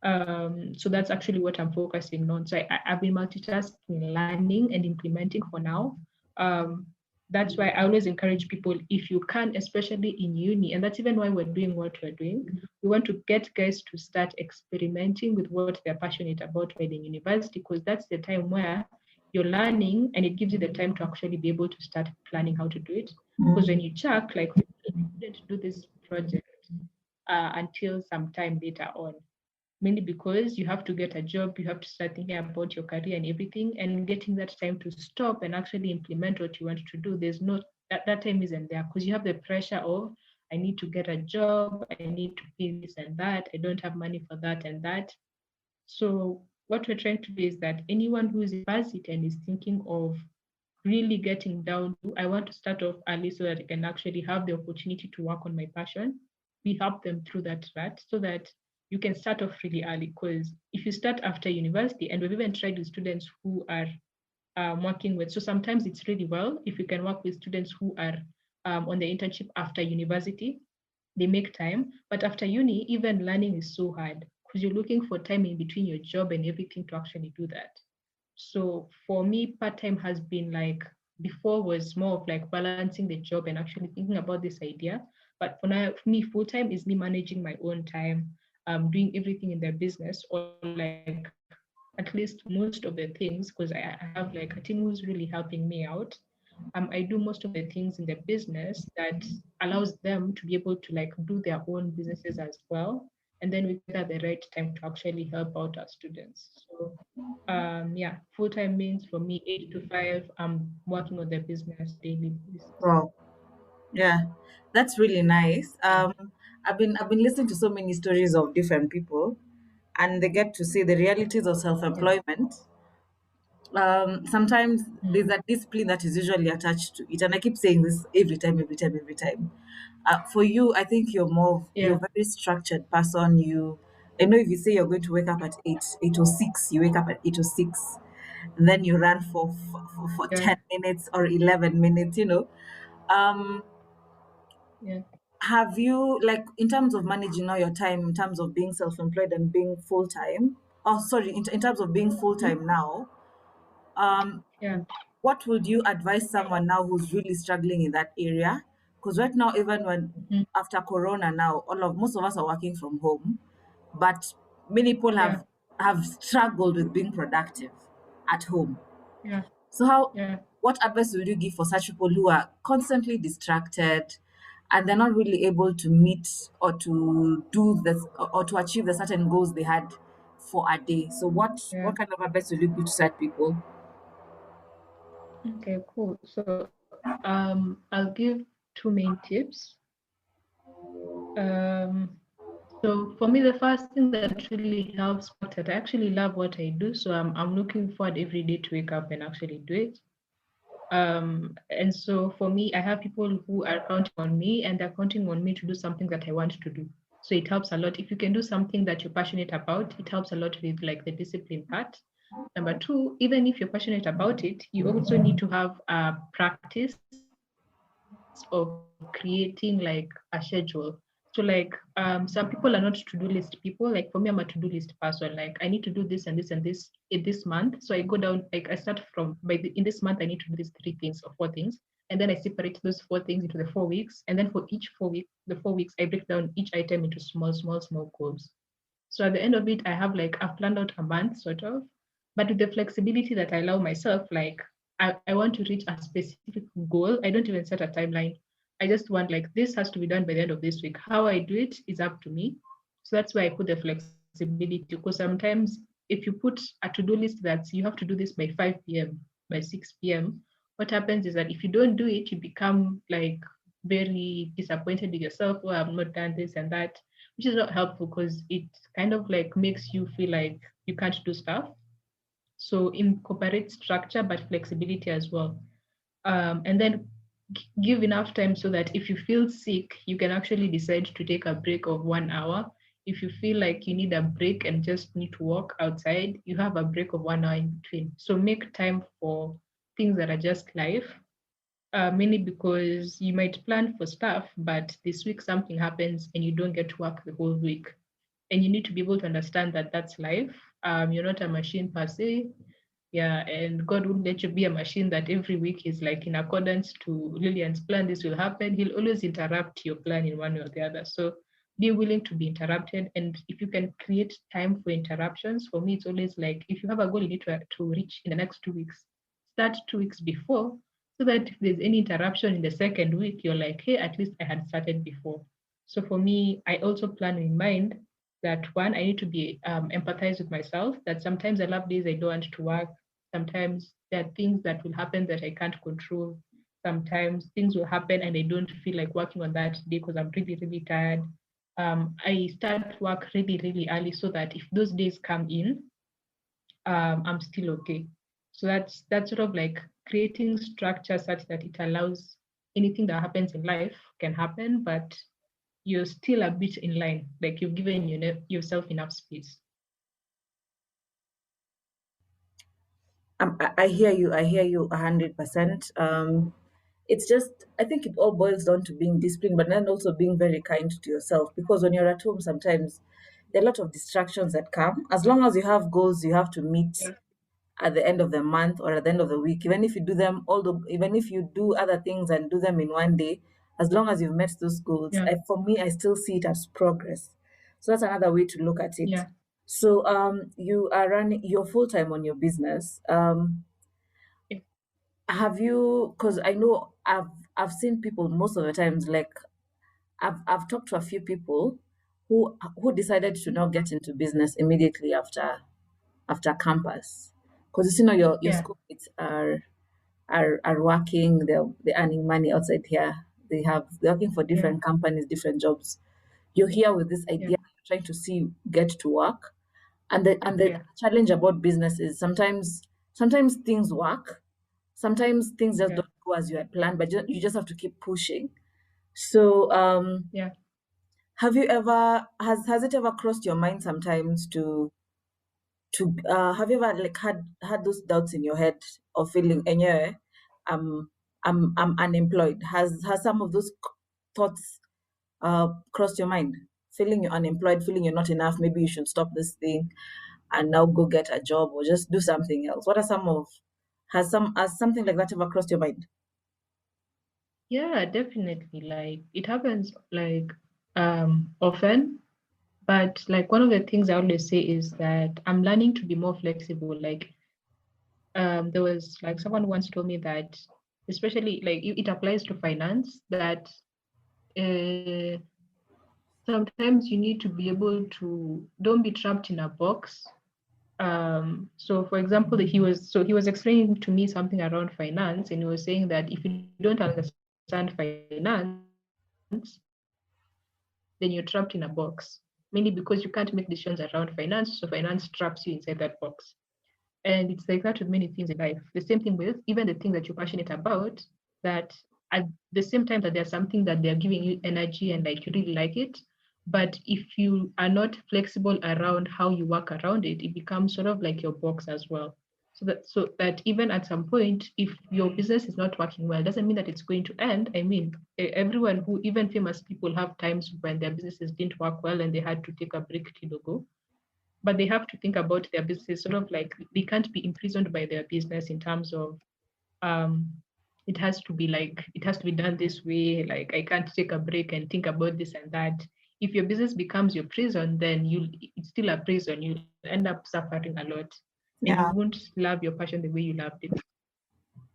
So that's actually what I'm focusing on. So I've been multitasking, learning and implementing for now. Um, that's why I always encourage people, if you can, especially in uni, and that's even why we're doing what we're doing. We want to get guys to start experimenting with what they're passionate about while in university, because that's the time where you're learning and it gives you the time to actually be able to start planning how to do it. Because when you check, like, we couldn't do this project until some time later on, mainly because you have to get a job, you have to start thinking about your career and everything, and getting that time to stop and actually implement what you want to do. There's no that time isn't there because you have the pressure of I need to get a job, I need to pay this and that, I don't have money for that and that. So what we're trying to do is that anyone who is in university and is thinking of really getting down to, I want to start off early so that I can actually have the opportunity to work on my passion. We help them through that strat so that you can start off really early. Because if you start after university, and we've even tried with students who are working with, so sometimes it's really well if you can work with students who are on the internship after university, they make time. But after uni, even learning is so hard because you're looking for time in between your job and everything to actually do that. So for me, part-time has been like, before was more of like balancing the job and actually thinking about this idea. But for now, for me, full-time is me managing my own time, doing everything in the business, or like at least most of the things, because I have like a team who's really helping me out. I do most of the things in the business that allows them to be able to like do their own businesses as well. And then we get at the right time to actually help out our students. So yeah, full time means for me 8 to 5. I'm working on the business daily basis. Wow. Yeah, that's really nice. Yeah. I've been listening to so many stories of different people, and they get to see the realities of Yeah. self-employment. Sometimes there's Mm. a discipline that is usually attached to it, and I keep saying this every time, every time, every time. For you, I think you're Yeah. a very structured person. I know if you say you're going to wake up at 8:06, you wake up at 8:06, and then you run for Yeah. 10 minutes or 11 minutes, Um, Yeah. have you, like, in terms of managing all your time, in terms of being self-employed and being full-time, oh, sorry, in terms of being Mhm. full-time now, um, Yeah. what would you advise someone now who's really struggling in that area? Because right now, even when Mhm. after Corona now, most of us are working from home, but many people Yeah. have struggled with being productive at home. Yeah. So Yeah. what advice would you give for such people who are constantly distracted and they're not really able to meet or to do this or to achieve the certain goals they had for a day? So Yeah. what kind of advice would you give to such people? Okay, cool. So I'll give two main tips. Um, so for me, the first thing that really helps, that I actually love what I do. So I'm looking forward every day to wake up and actually do it. And so for me, I have people who are counting on me and they're counting on me to do something that I want to do. So it helps a lot. If you can do something that you're passionate about, it helps a lot with like the discipline part. Number two, even if you're passionate about it, you also need to have a practice of creating like a schedule. So like some people are not to-do list people. Like for me, I'm a to-do list person. Like I need to do this and this and this in this month. So I go down, like I start from in this month, I need to do these three things or four things. And then I separate those four things into the 4 weeks. And then for each 4 week, the 4 weeks, I break down each item into small goals. So at the end of it, I have like I've planned out a month sort of, but with the flexibility that I allow myself, like I want to reach a specific goal. I don't even set a timeline. I just want like this has to be done by the end of this week. How I do it is up to me. So that's why I put the flexibility because sometimes if you put a to-do list that you have to do this by 5 p.m., by 6 p.m., what happens is that if you don't do it, you become like very disappointed with yourself. Oh, I've not done this and that, which is not helpful because it kind of like makes you feel like you can't do stuff. So incorporate structure but flexibility as well. And then give enough time so that if you feel sick, you can actually decide to take a break of 1 hour. If you feel like you need a break and just need to walk outside, you have a break of 1 hour in between. So make time for things that are just life, mainly because you might plan for stuff, but this week something happens and you don't get to work the whole week. And you need to be able to understand that that's life. You're not a machine per se. Yeah, and God wouldn't let you be a machine that every week is like in accordance to Lilian's plan, this will happen. He'll always interrupt your plan in one way or the other. So be willing to be interrupted. And if you can create time for interruptions, for me, it's always like if you have a goal you need to reach in the next 2 weeks, start 2 weeks before so that if there's any interruption in the second week, you're like, hey, at least I had started before. So for me, I also plan in mind that one, I need to be empathize with myself, that sometimes I love days I don't want to work. Sometimes there are things that will happen that I can't control. Sometimes things will happen and I don't feel like working on that day because I'm really tired. I start work really early so that if those days come in, I'm still okay. So that's sort of like creating structure such that it allows anything that happens in life can happen, but you're still a bit in line, like you've given yourself enough space. I hear you. I hear you 100%. It's just, I think it all boils down to being disciplined, but then also being very kind to yourself. Because when you're at home, sometimes there are a lot of distractions that come. As long as you have goals you have to meet Yeah, at the end of the month or at the end of the week, even if you do them, even if you do other things and do them in one day, as long as you've met those goals, yeah, for me, I still see it as progress. So that's another way to look at it. yeah, So you are running, you're full time on your business. yeah, Have you? Because I know I've seen people most of the times. Like I've talked to a few people who decided to not get into business immediately after campus, because you know your yeah, schoolmates are working. They're earning money outside here. They're working for yeah, different companies, different jobs. You're here with this yeah, idea, you're trying to see get to work, and the yeah, challenge about business is sometimes things work. Sometimes things just yeah, don't go as you had planned, but you just have to keep pushing. So yeah, Have you ever has it ever crossed your mind sometimes to have you ever like had those doubts in your head of feeling yeah, I'm I'm unemployed? Has some of those thoughts crossed your mind? Feeling you're unemployed, feeling you're not enough, maybe you should stop this thing and now go get a job or just do something else. What are some of has something like that ever crossed your mind? Yeah, definitely. Like it happens like often, but like one of the things I always say is that I'm learning to be more flexible. Like there was like someone once told me that, especially like it applies to finance, that uh, sometimes you need to be able to don't be trapped in a box. So for example, he was explaining to me something around finance, and he was saying that if you don't understand finance, then you're trapped in a box, mainly because you can't make decisions around finance, so finance traps you inside that box. And it's like that with many things in life. The same thing with even the thing that you're passionate about, that at the same time that there's something that they're giving you energy and like you really like it. But if you are not flexible around how you work around it, it becomes sort of like your box as well. So that even at some point, if your business is not working well, doesn't mean that it's going to end. I mean, everyone who even famous people have times when their businesses didn't work well and they had to take a break to go, but they have to think about their business sort of like they can't be imprisoned by their business in terms of um it has to be done this way, like I can't take a break and think about this and that. If your business becomes your prison, then you it's still a prison, you'll end up suffering a lot and you Yeah. won't love your passion the way you loved it.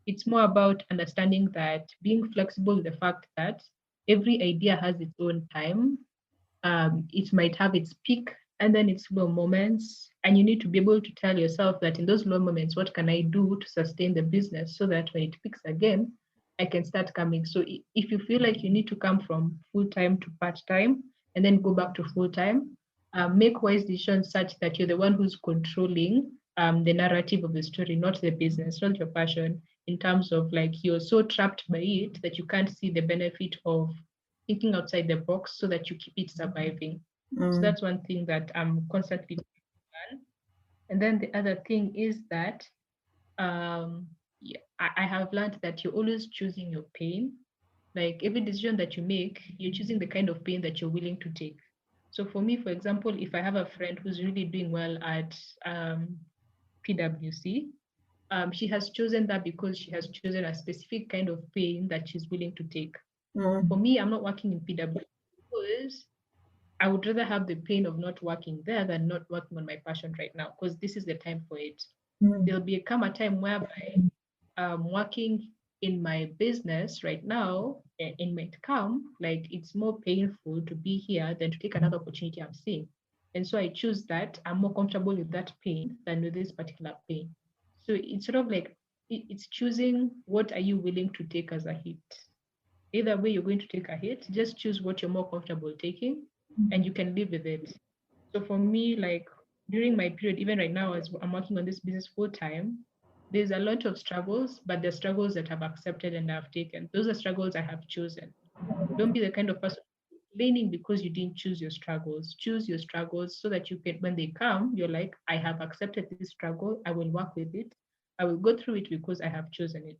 It's more about understanding that being flexible with the fact that every idea has its own time. It might have its peak and then its low moments. And you need to be able to tell yourself that in those low moments, what can I do to sustain the business so that when it peaks again, I can start coming. So if you feel like you need to come from full time to part time and then go back to full time, make wise decisions such that you're the one who's controlling the narrative of the story, not the business, not your passion, in terms of like you're so trapped by it that you can't see the benefit of thinking outside the box so that you keep it surviving. So Mm. that's one thing that I'm constantly done. And then the other thing is that yeah, I have learned that you're always choosing your pain. Like every decision that you make, you're choosing the kind of pain that you're willing to take. So for me, for example, if I have a friend who's really doing well at PwC, she has chosen that because she has chosen a specific kind of pain that she's willing to take. For Mm. me, I'm not working in PwC because I would rather have the pain of not working there than not working on my passion right now because this is the time for it. Mm. There'll become a time whereby working in my business right now, it might come like it's more painful to be here than to take another opportunity I'm seeing. And so I choose that. I'm more comfortable with that pain than with this particular pain. So it's sort of like it's choosing what are you willing to take as a hit. Either way, you're going to take a hit. Just choose what you're more comfortable taking, and you can live with it. So for me, like during my period, even right now, as I'm working on this business full time, there's a lot of struggles, but the struggles that I've accepted and I've taken. Those are struggles I have chosen. Don't be the kind of person complaining because you didn't choose your struggles. Choose your struggles so that you can, when they come, you're like, I have accepted this struggle. I will work with it. I will go through it because I have chosen it.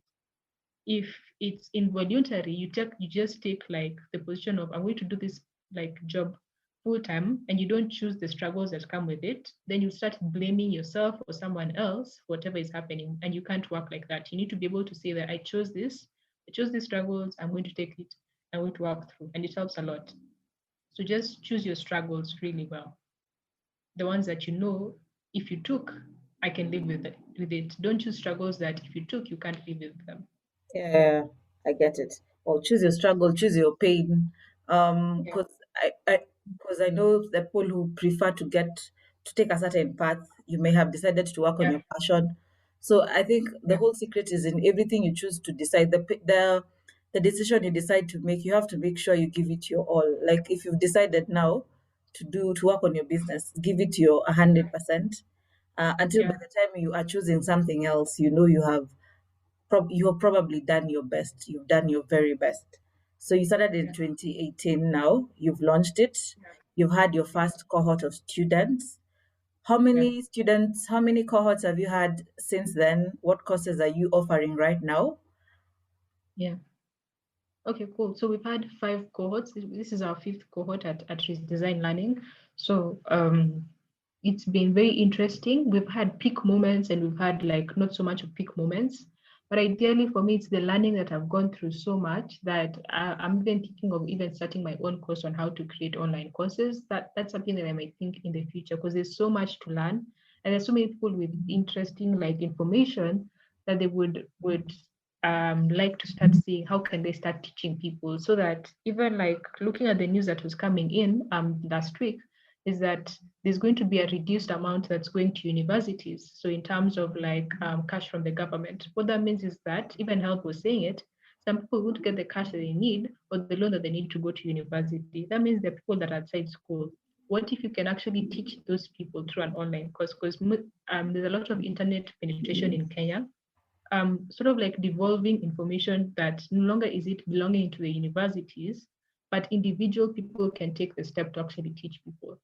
If it's involuntary, you just take like the position of I'm going to do this like job full time and you don't choose the struggles that come with it, then you start blaming yourself or someone else for whatever is happening. And you can't work like that. You need to be able to say that I chose these struggles, I'm going to take it, I'm going to work through. And it helps a lot. So just choose your struggles really well. The ones that you know if you took, I can live with it. Don't choose struggles that if you took, you can't live with them. Yeah, I get it. Well, choose your struggle, choose your pain. Yeah. Because I know the people who prefer to take a certain path. You may have decided to work on Yeah. your passion. So I think the Yeah. whole secret is in everything you choose to decide. The decision you decide to make, you have to make sure you give it your all. Like if you've decided now to work on your business, give it your 100%. Until by Yeah. the time you are choosing something else, you know you have probably done your best. You've done your very best. So you started in Yeah. 2018 now, you've launched it, you've had your first cohort of students. How Yeah. many students, how many cohorts have you had since then? What courses are you offering right now? Yeah. Okay, cool. So we've had 5 cohorts. This is our 5th cohort at Redesign Learning. So it's been very interesting. We've had peak moments and we've had like not so much of peak moments. But ideally for me, it's the learning that I've gone through so much that I'm even thinking of even starting my own course on how to create online courses. That's something that I might think in the future because there's so much to learn. And there's so many people with interesting like information that they would like to start seeing how can they start teaching people so that even like looking at the news that was coming in last week is that there's going to be a reduced amount that's going to universities. So in terms of like cash from the government, what that means is that even Help was saying it, some people would get the cash that they need or the loan that they need to go to university. That means the people that are outside school. What if you can actually teach those people through an online course? Because there's a lot of internet penetration in Kenya, sort of like devolving information that no longer is it belonging to the universities, but individual people can take the step to actually teach people.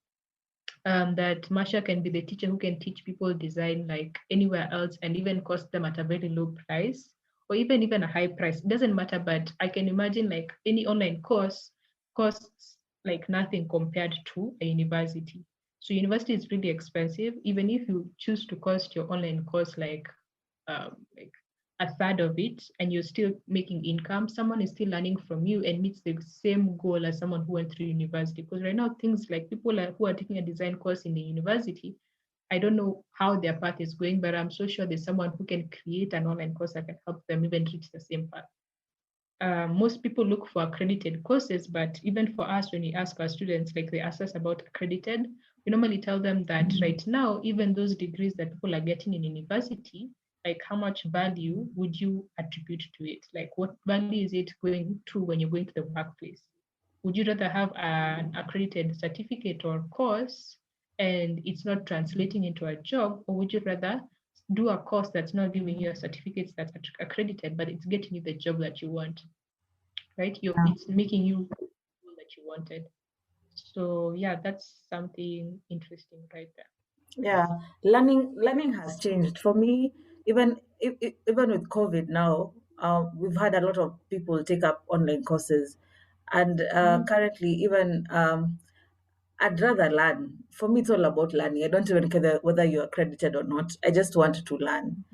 That Masha can be the teacher who can teach people design like anywhere else and even cost them at a very low price or even a high price. It doesn't matter, but I can imagine like any online course costs like nothing compared to a university. So university is really expensive. Even if you choose to cost your online course like a third of it and you're still making income, someone is still learning from you and meets the same goal as someone who went through university. Because right now, things like people who are taking a design course in the university, I don't know how their path is going, but I'm so sure there's someone who can create an online course that can help them even reach the same path. Most people look for accredited courses, but even for us, when we ask our students, like they ask us about accredited, we normally tell them that right now, even those degrees that people are getting in university, like how much value would you attribute to it? Like what value is it going to when you're going to the workplace? Would you rather have an accredited certificate or course and it's not translating into a job, or would you rather do a course that's not giving you a certificate that's accredited, but it's getting you the job that you want, right? It's making you that you wanted. So yeah, that's something interesting right there. Yeah, learning has changed for me. Even with COVID now, we've had a lot of people take up online courses, and currently even I'd rather learn. For me, it's all about learning. I don't even care whether you're accredited or not. I just want to learn.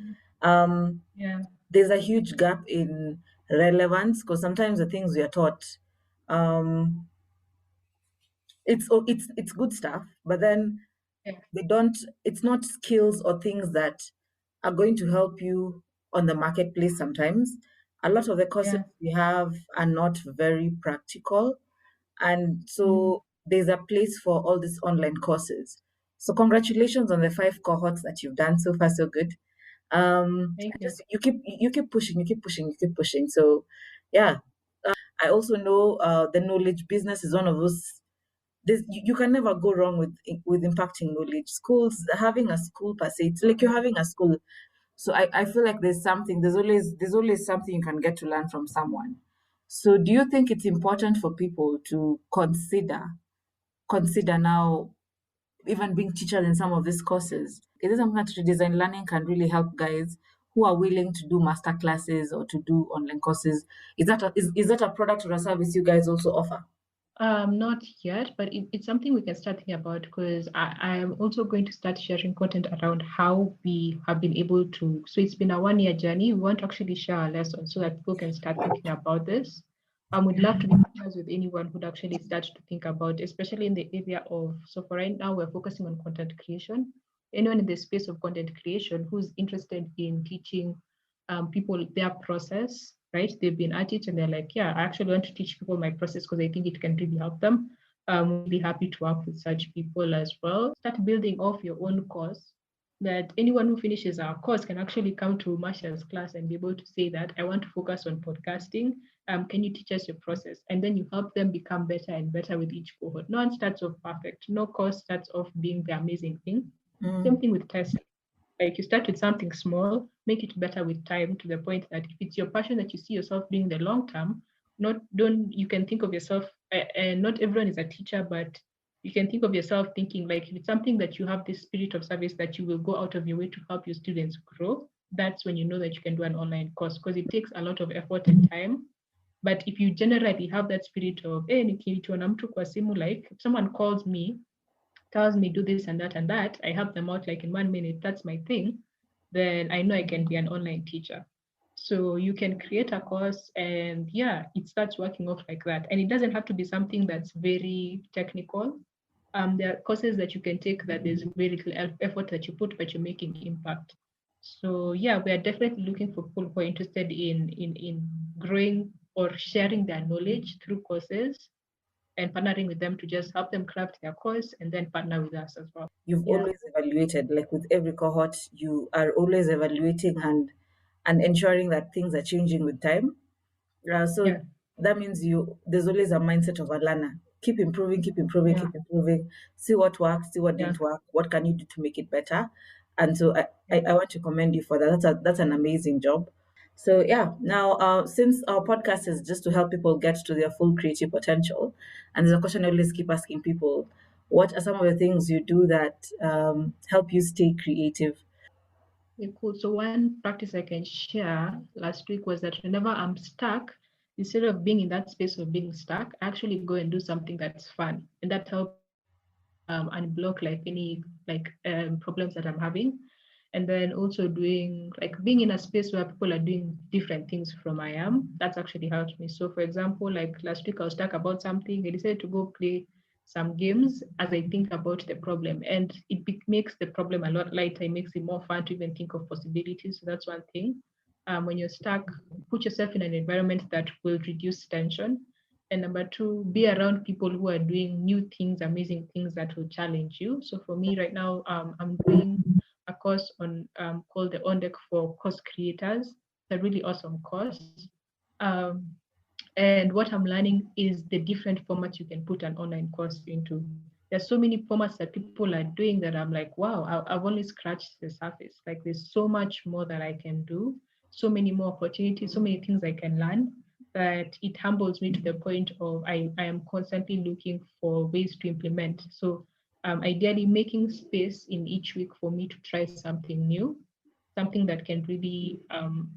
Um, Yeah, there's a huge gap in relevance because sometimes the things we are taught, um, it's good stuff, but then yeah, they don't. It's not skills or things that are going to help you on the marketplace. Sometimes a lot of the courses yeah. we have are not very practical, and Mm. so there's a place for all these online courses. So congratulations on the 5 cohorts that you've done so far. So good. Thank you. Just you keep pushing, you keep pushing, you keep pushing. So yeah, I also know the knowledge business is one of those. You can never go wrong with impacting knowledge. Schools, having a school per se, it's like you're having a school. So I feel like there's always something you can get to learn from someone. So do you think it's important for people to consider now even being teachers in some of these courses? Is it something that redesign learning can really help guys who are willing to do master classes or to do online courses? Is that a product or a service you guys also offer? Not yet, but it's something we can start thinking about because I am also going to start sharing content around how we have been able to. So it's been a 1 year journey. We want to actually share our lessons so that people can start thinking about this. We'd love to be partners with anyone who'd actually start to think about, especially in the area of. So for right now, we're focusing on content creation. Anyone in the space of content creation who's interested in teaching people their process, right? They've been at it and they're like, yeah, I actually want to teach people my process because I think it can really help them. I'm really happy to work with such people as well. Start building off your own course that anyone who finishes our course can actually come to Marsha's class and be able to say that I want to focus on podcasting. Can you teach us your process? And then you help them become better and better with each cohort. No one starts off perfect. No course starts off being the amazing thing. Same Mm. thing with testing. Like you start with something small, make it better with time to the point that if it's your passion that you see yourself doing the long term, you can think of yourself, and not everyone is a teacher, but you can think of yourself thinking like if it's something that you have this spirit of service that you will go out of your way to help your students grow, that's when you know that you can do an online course, because it takes a lot of effort and time. But if you generally have that spirit of, hey, nikiitwa na mtu kwa simu, like if someone calls me, tells me do this and that, I help them out like in 1 minute, that's my thing, then I know I can be an online teacher. So you can create a course and yeah, it starts working off like that. And it doesn't have to be something that's very technical. There are courses that you can take that there's very little effort that you put, but you're making impact. So yeah, we are definitely looking for people who are interested in growing or sharing their knowledge through courses and partnering with them to just help them craft their course and then partner with us as well. You've Yeah. always evaluated, like with every cohort, you are always evaluating and ensuring that things are changing with time. So Yeah. that means there's always a mindset of a learner. Keep improving, keep improving, Yeah. keep improving. See what worked, see what Yeah. didn't work. What can you do to make it better? And so Yeah. I want to commend you for that. That's an amazing job. So yeah, now since our podcast is just to help people get to their full creative potential, and there's a question I always keep asking people: what are some of the things you do that help you stay creative? Okay, cool. So one practice I can share last week was that whenever I'm stuck, instead of being in that space of being stuck, I actually go and do something that's fun, and that helps me unblock like any problems that I'm having. And then also doing like being in a space where people are doing different things from I am, that's actually helped me. So for example, like last week I was stuck about something, I decided to go play some games as I think about the problem, and makes the problem a lot lighter. It makes it more fun to even think of possibilities. So that's one thing. When you're stuck, put yourself in an environment that will reduce tension. And number two, be around people who are doing new things, amazing things that will challenge you. So for me right now, I'm doing a course on called the On Deck for Course Creators. It's a really awesome course. Um, and what I'm learning is the different formats you can put an online course into. There's so many formats that people are doing that I'm like, wow, I've only scratched the surface. Like there's so much more that I can do, so many more opportunities, so many things I can learn, that it humbles me to the point of I am constantly looking for ways to implement. So ideally making space in each week for me to try something new, something that can really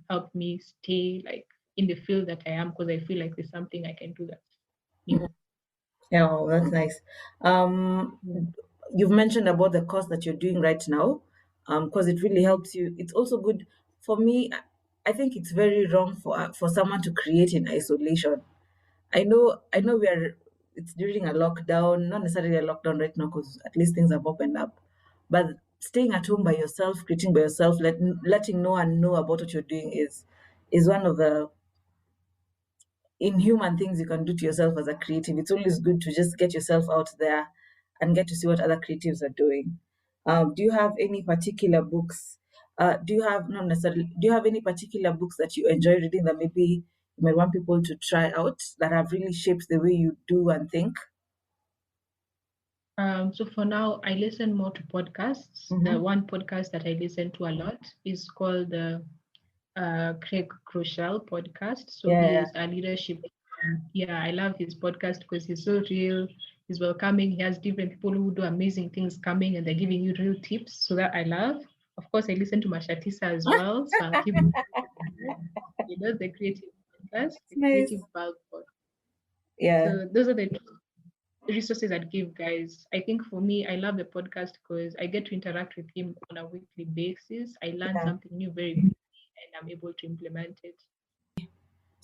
help me stay like in the field that I am, because I feel like there's something I can do that's new. Yeah, oh, that's nice. Um, Yeah. you've mentioned about the course that you're doing right now, because it really helps you. It's also good for me. I think it's very wrong for someone to create in isolation. I know we are. It's during a lockdown, not necessarily a lockdown right now, because at least things have opened up. But staying at home by yourself, creating by yourself, letting no one know about what you're doing is one of the inhuman things you can do to yourself as a creative. It's always good to just get yourself out there and get to see what other creatives are doing. Do you have any particular books? Do you have not necessarily? Do you have any particular books that you enjoy reading that maybe you might want people to try out that have really shaped the way you do and think? So for now, I listen more to podcasts. The Mm-hmm. one podcast that I listen to a lot is called the Craig Crucial podcast. So Yeah, he yeah, is a leadership. Yeah, I love his podcast because he's so real. He's welcoming. He has different people who do amazing things coming, and they're giving you real tips. So that I love. Of course, I listen to Mashatisa as well. So I'll keep the creative podcast, it's the nice. creative bulb podcast. Yeah, So those are the resources I'd give guys. I think for me, I love the podcast because I get to interact with him on a weekly basis. I learn yeah. something new very quickly and I'm able to implement it.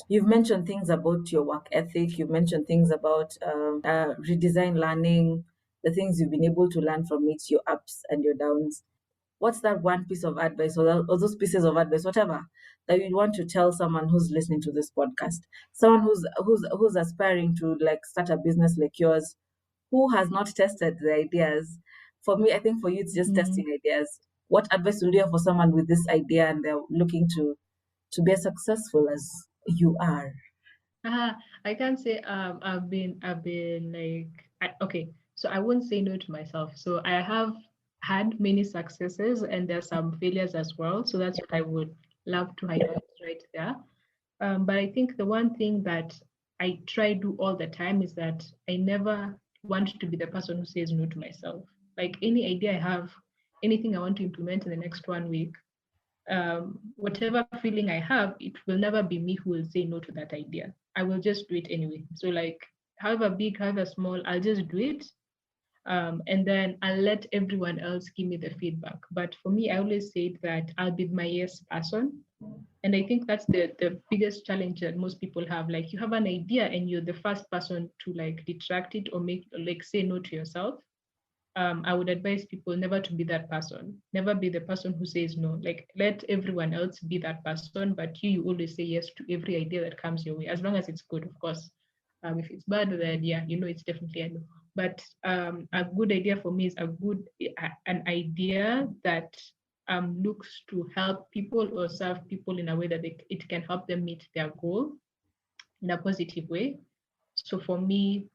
You've mentioned things about your work ethic. You've mentioned things about redesign learning, the things you've been able to learn from it, your ups and your downs. What's that one piece of advice or those pieces of advice, whatever, that you'd want to tell someone who's listening to this podcast? Someone who's aspiring to like start a business like yours, who has not tested the ideas. For me, I think for you it's just Mm. testing ideas. What advice would you have for someone with this idea and they're looking to be as successful as you are? I can't say I've been like okay, so I won't say no to myself. So I have had many successes and there's some failures as well. So that's what I would love to highlight right there. But I think the one thing that I try do all the time is that I never want to be the person who says no to myself. Like any idea I have, anything I want to implement in the next 1 week, whatever feeling I have, it will never be me who will say no to that idea. I will just do it anyway. So like however big, however small, I'll just do it. And then I'll let everyone else give me the feedback. But for me, I always say that I'll be my yes person. And I think that's the biggest challenge that most people have. Like you have an idea and you're the first person to like detract it or make like say no to yourself. I would advise people never to be that person. Never be the person who says no. Like let everyone else be that person, but you always say yes to every idea that comes your way, as long as it's good, of course. If it's bad, then yeah, it's definitely a no. But a good idea for me is an idea that looks to help people or serve people in a way that it can help them meet their goal in a positive way. So for me,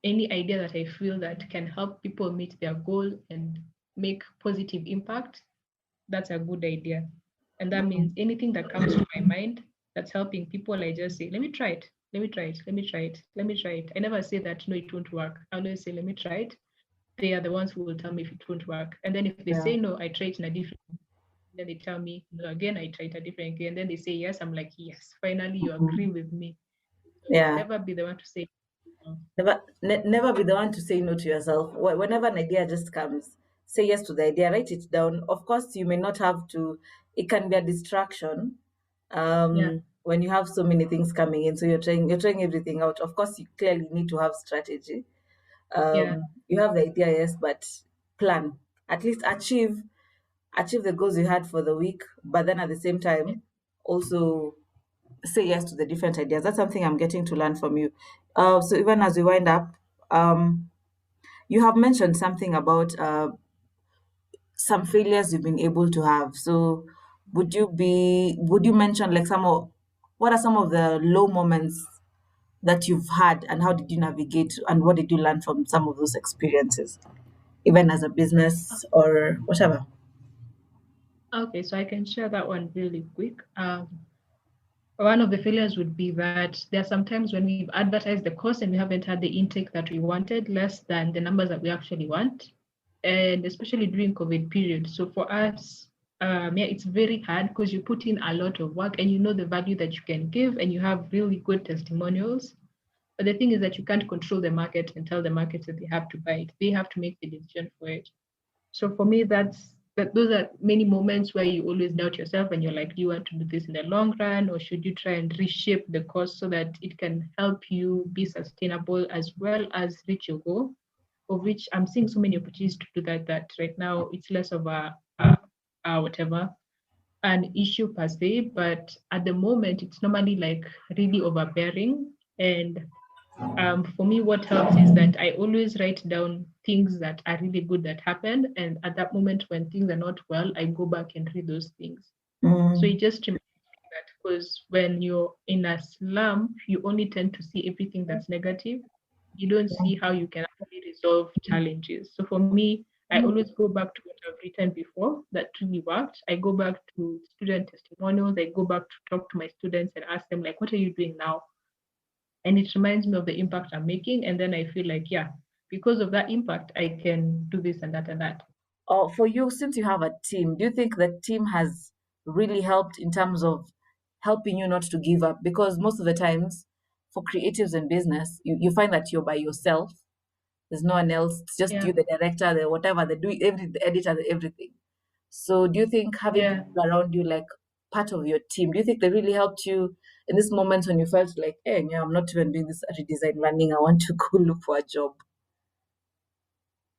any idea that I feel that can help people meet their goal and make positive impact, that's a good idea. And that means anything that comes to my mind that's helping people, I just say, let me try it. Let me try it. Let me try it. Let me try it. I never say that no, it won't work. I always say, let me try it. They are the ones who will tell me if it won't work. And then if they Yeah. say no, I try it in a different. Then they tell me no again. I try it a different again. And then they say yes. I'm like yes. Finally, you agree with me. So Yeah. never be the one to say no. Never be the one to say no to yourself. Whenever an idea just comes, say yes to the idea, write it down. Of course, you may not have to, it can be a distraction Yeah. when you have so many things coming in. So you're trying everything out. Of course, you clearly need to have strategy. Yeah. You have the idea, yes, but plan. At least achieve the goals you had for the week, but then at the same Yeah. time, also say yes to the different ideas. That's something I'm getting to learn from you. So even as we wind up, um, you have mentioned something about some failures you've been able to have. So would you mention like what are some of the low moments that you've had and how did you navigate and what did you learn from some of those experiences, even as a business or whatever? Okay, so I can share that one really quick. One of the failures would be that there are some times when we've advertised the course and we haven't had the intake that we wanted, less than the numbers that we actually want, and especially during COVID period. So for us, yeah, it's very hard because you put in a lot of work and you know the value that you can give and you have really good testimonials. But the thing is that you can't control the market and tell the market that they have to buy it. They have to make the decision for it. So for me, those are many moments where you always doubt yourself and you're like, do you want to do this in the long run or should you try and reshape the course so that it can help you be sustainable as well as reach your goal? Of which I'm seeing so many opportunities to do that right now it's less of a whatever an issue per se, but at the moment it's normally like really overbearing. And for me, what helps is that I always write down things that are really good that happened. And at that moment, when things are not well, I go back and read those things. So Mm, it just reminds me that because when you're in a slump, you only tend to see everything that's negative. You don't see how you can actually resolve challenges. So for me, I always go back to what I've written before that really worked. I go back to student testimonials. I go back to talk to my students and ask them, like, what are you doing now? And it reminds me of the impact I'm making. And then I feel like, yeah, because of that impact, I can do this and that and that. or for you, since you have a team, do you think the team has really helped in terms of helping you not to give up? Because most of the times for creatives in business, you find that you're by yourself. There's no one else. It's just Yeah, you, the director, the whatever, the editor, the everything. So do you think having yeah. people around you, like part of your team, do you think they really helped you in this moment when you felt like, hey, yeah, I'm not even doing this redesign running. I want to go look for a job.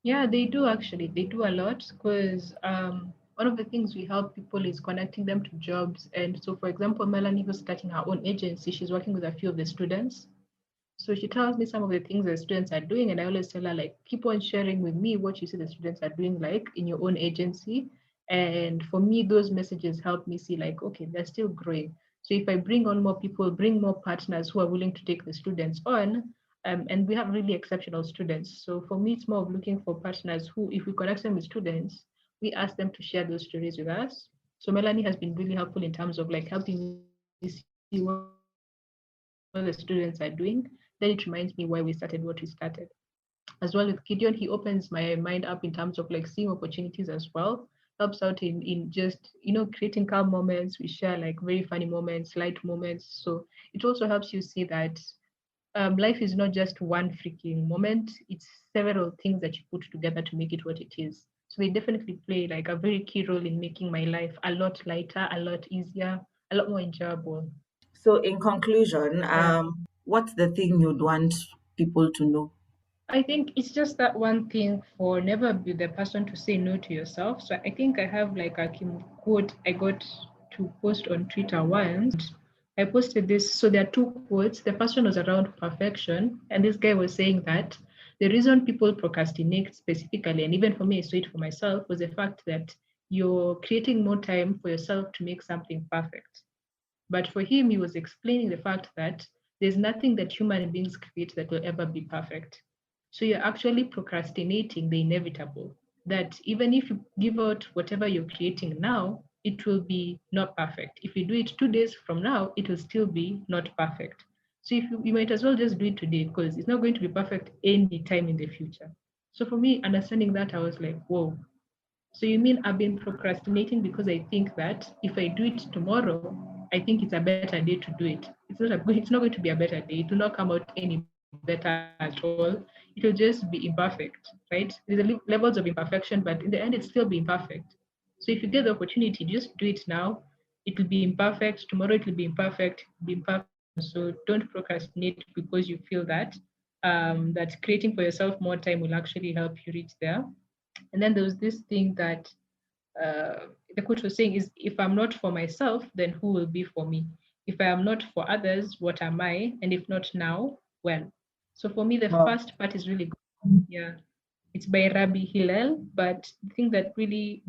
Yeah, they do actually. They do a lot because one of the things we help people is connecting them to jobs. And so, for example, Melanie, who's starting her own agency, she's working with a few of the students. So she tells me some of the things the students are doing, and I always tell her, like, keep on sharing with me what you see the students are doing, like in your own agency. And for me, those messages help me see, like, okay, they're still growing. So if I bring on more people, bring more partners who are willing to take the students on, and we have really exceptional students. So for me, it's more of looking for partners who, if we connect them with students, we ask them to share those stories with us. So Melanie has been really helpful in terms of like helping me see what students are doing what the students are doing, then it reminds me why we started what we started. As well with Gideon, he opens my mind up in terms of like seeing opportunities as well. Helps out in just creating calm moments. We share like very funny moments, light moments. So it also helps you see that life is not just one freaking moment. It's several things that you put together to make it what it is. So they definitely play like a very key role in making my life a lot lighter, a lot easier, a lot more enjoyable. So, in conclusion, Yeah. what's the thing you'd want people to know? I think it's just that one thing for never be the person to say no to yourself. So I think I have like a quote I got to post on Twitter once. I posted this. So there are two quotes. The first one was around perfection. And this guy was saying that the reason people procrastinate specifically, and even for me, I saw it for myself, was the fact that you're creating more time for yourself to make something perfect. But for him, he was explaining the fact that there's nothing that human beings create that will ever be perfect. So you're actually procrastinating the inevitable. That even if you give out whatever you're creating now, it will be not perfect. If you do it 2 days from now, it will still be not perfect. So if you might as well just do it today because it's not going to be perfect any time in the future. So for me, understanding that, I was like, whoa, so you mean I've been procrastinating because I think that if I do it tomorrow, I think it's a better day to do it. It's not going to be a better day. It will not come out any better at all. It will just be imperfect, right? There's levels of imperfection, but in the end, it's still be imperfect. So if you get the opportunity, just do it now. It will be imperfect. Tomorrow it will be imperfect. Be imperfect. So don't procrastinate because you feel that that creating for yourself more time will actually help you reach there. And then there was this thing that the coach was saying is if I'm not for myself, then who will be for me? If I am not for others, what am I? And if not now, when? So for me, the Wow. first part is really good. Yeah. It's by Rabbi Hillel. But the thing that really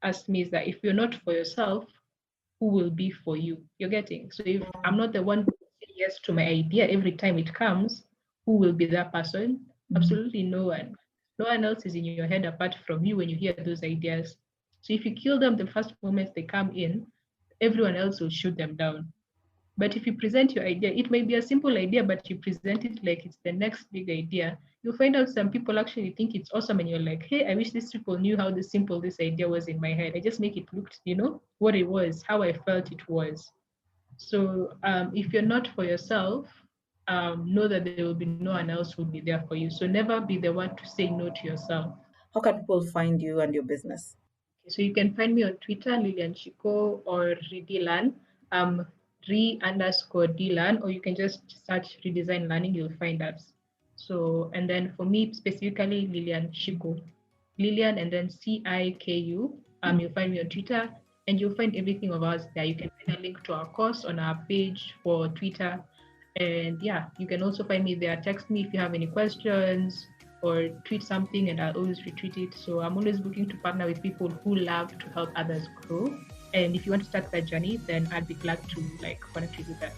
asked me is that if you're not for yourself, who will be for you? You're getting. So if I'm not the one who says yes to my idea every time it comes, who will be that person? Mm. Absolutely no one. No one else is in your head apart from you when you hear those ideas. So if you kill them the first moment they come in, everyone else will shoot them down. But if you present your idea, it may be a simple idea, but you present it like it's the next big idea. You'll find out some people actually think it's awesome, and you're like, hey, I wish these people knew how simple this idea was in my head. I just make it look, what it was, how I felt it was. So if you're not for yourself, know that there will be no one else who will be there for you. So never be the one to say no to yourself. How can people find you and your business? So you can find me on Twitter, Lilian Chico or Redilan, re_Dilan, or you can just search Redesign Learning, you'll find us. So, and then for me specifically, Lilian Chico, Lilian and then CIKU. You'll find me on Twitter and you'll find everything of us there. You can find a link to our course on our page for Twitter. And yeah, you can also find me there. Text me if you have any questions or tweet something and I'll always retweet it. So I'm always looking to partner with people who love to help others grow. And if you want to start that journey, then I'd be glad to connect you with that.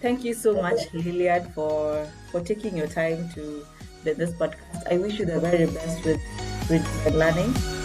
Thank you so much, Lilian, for taking your time to do this podcast. I wish you the very best with Redesign Learning.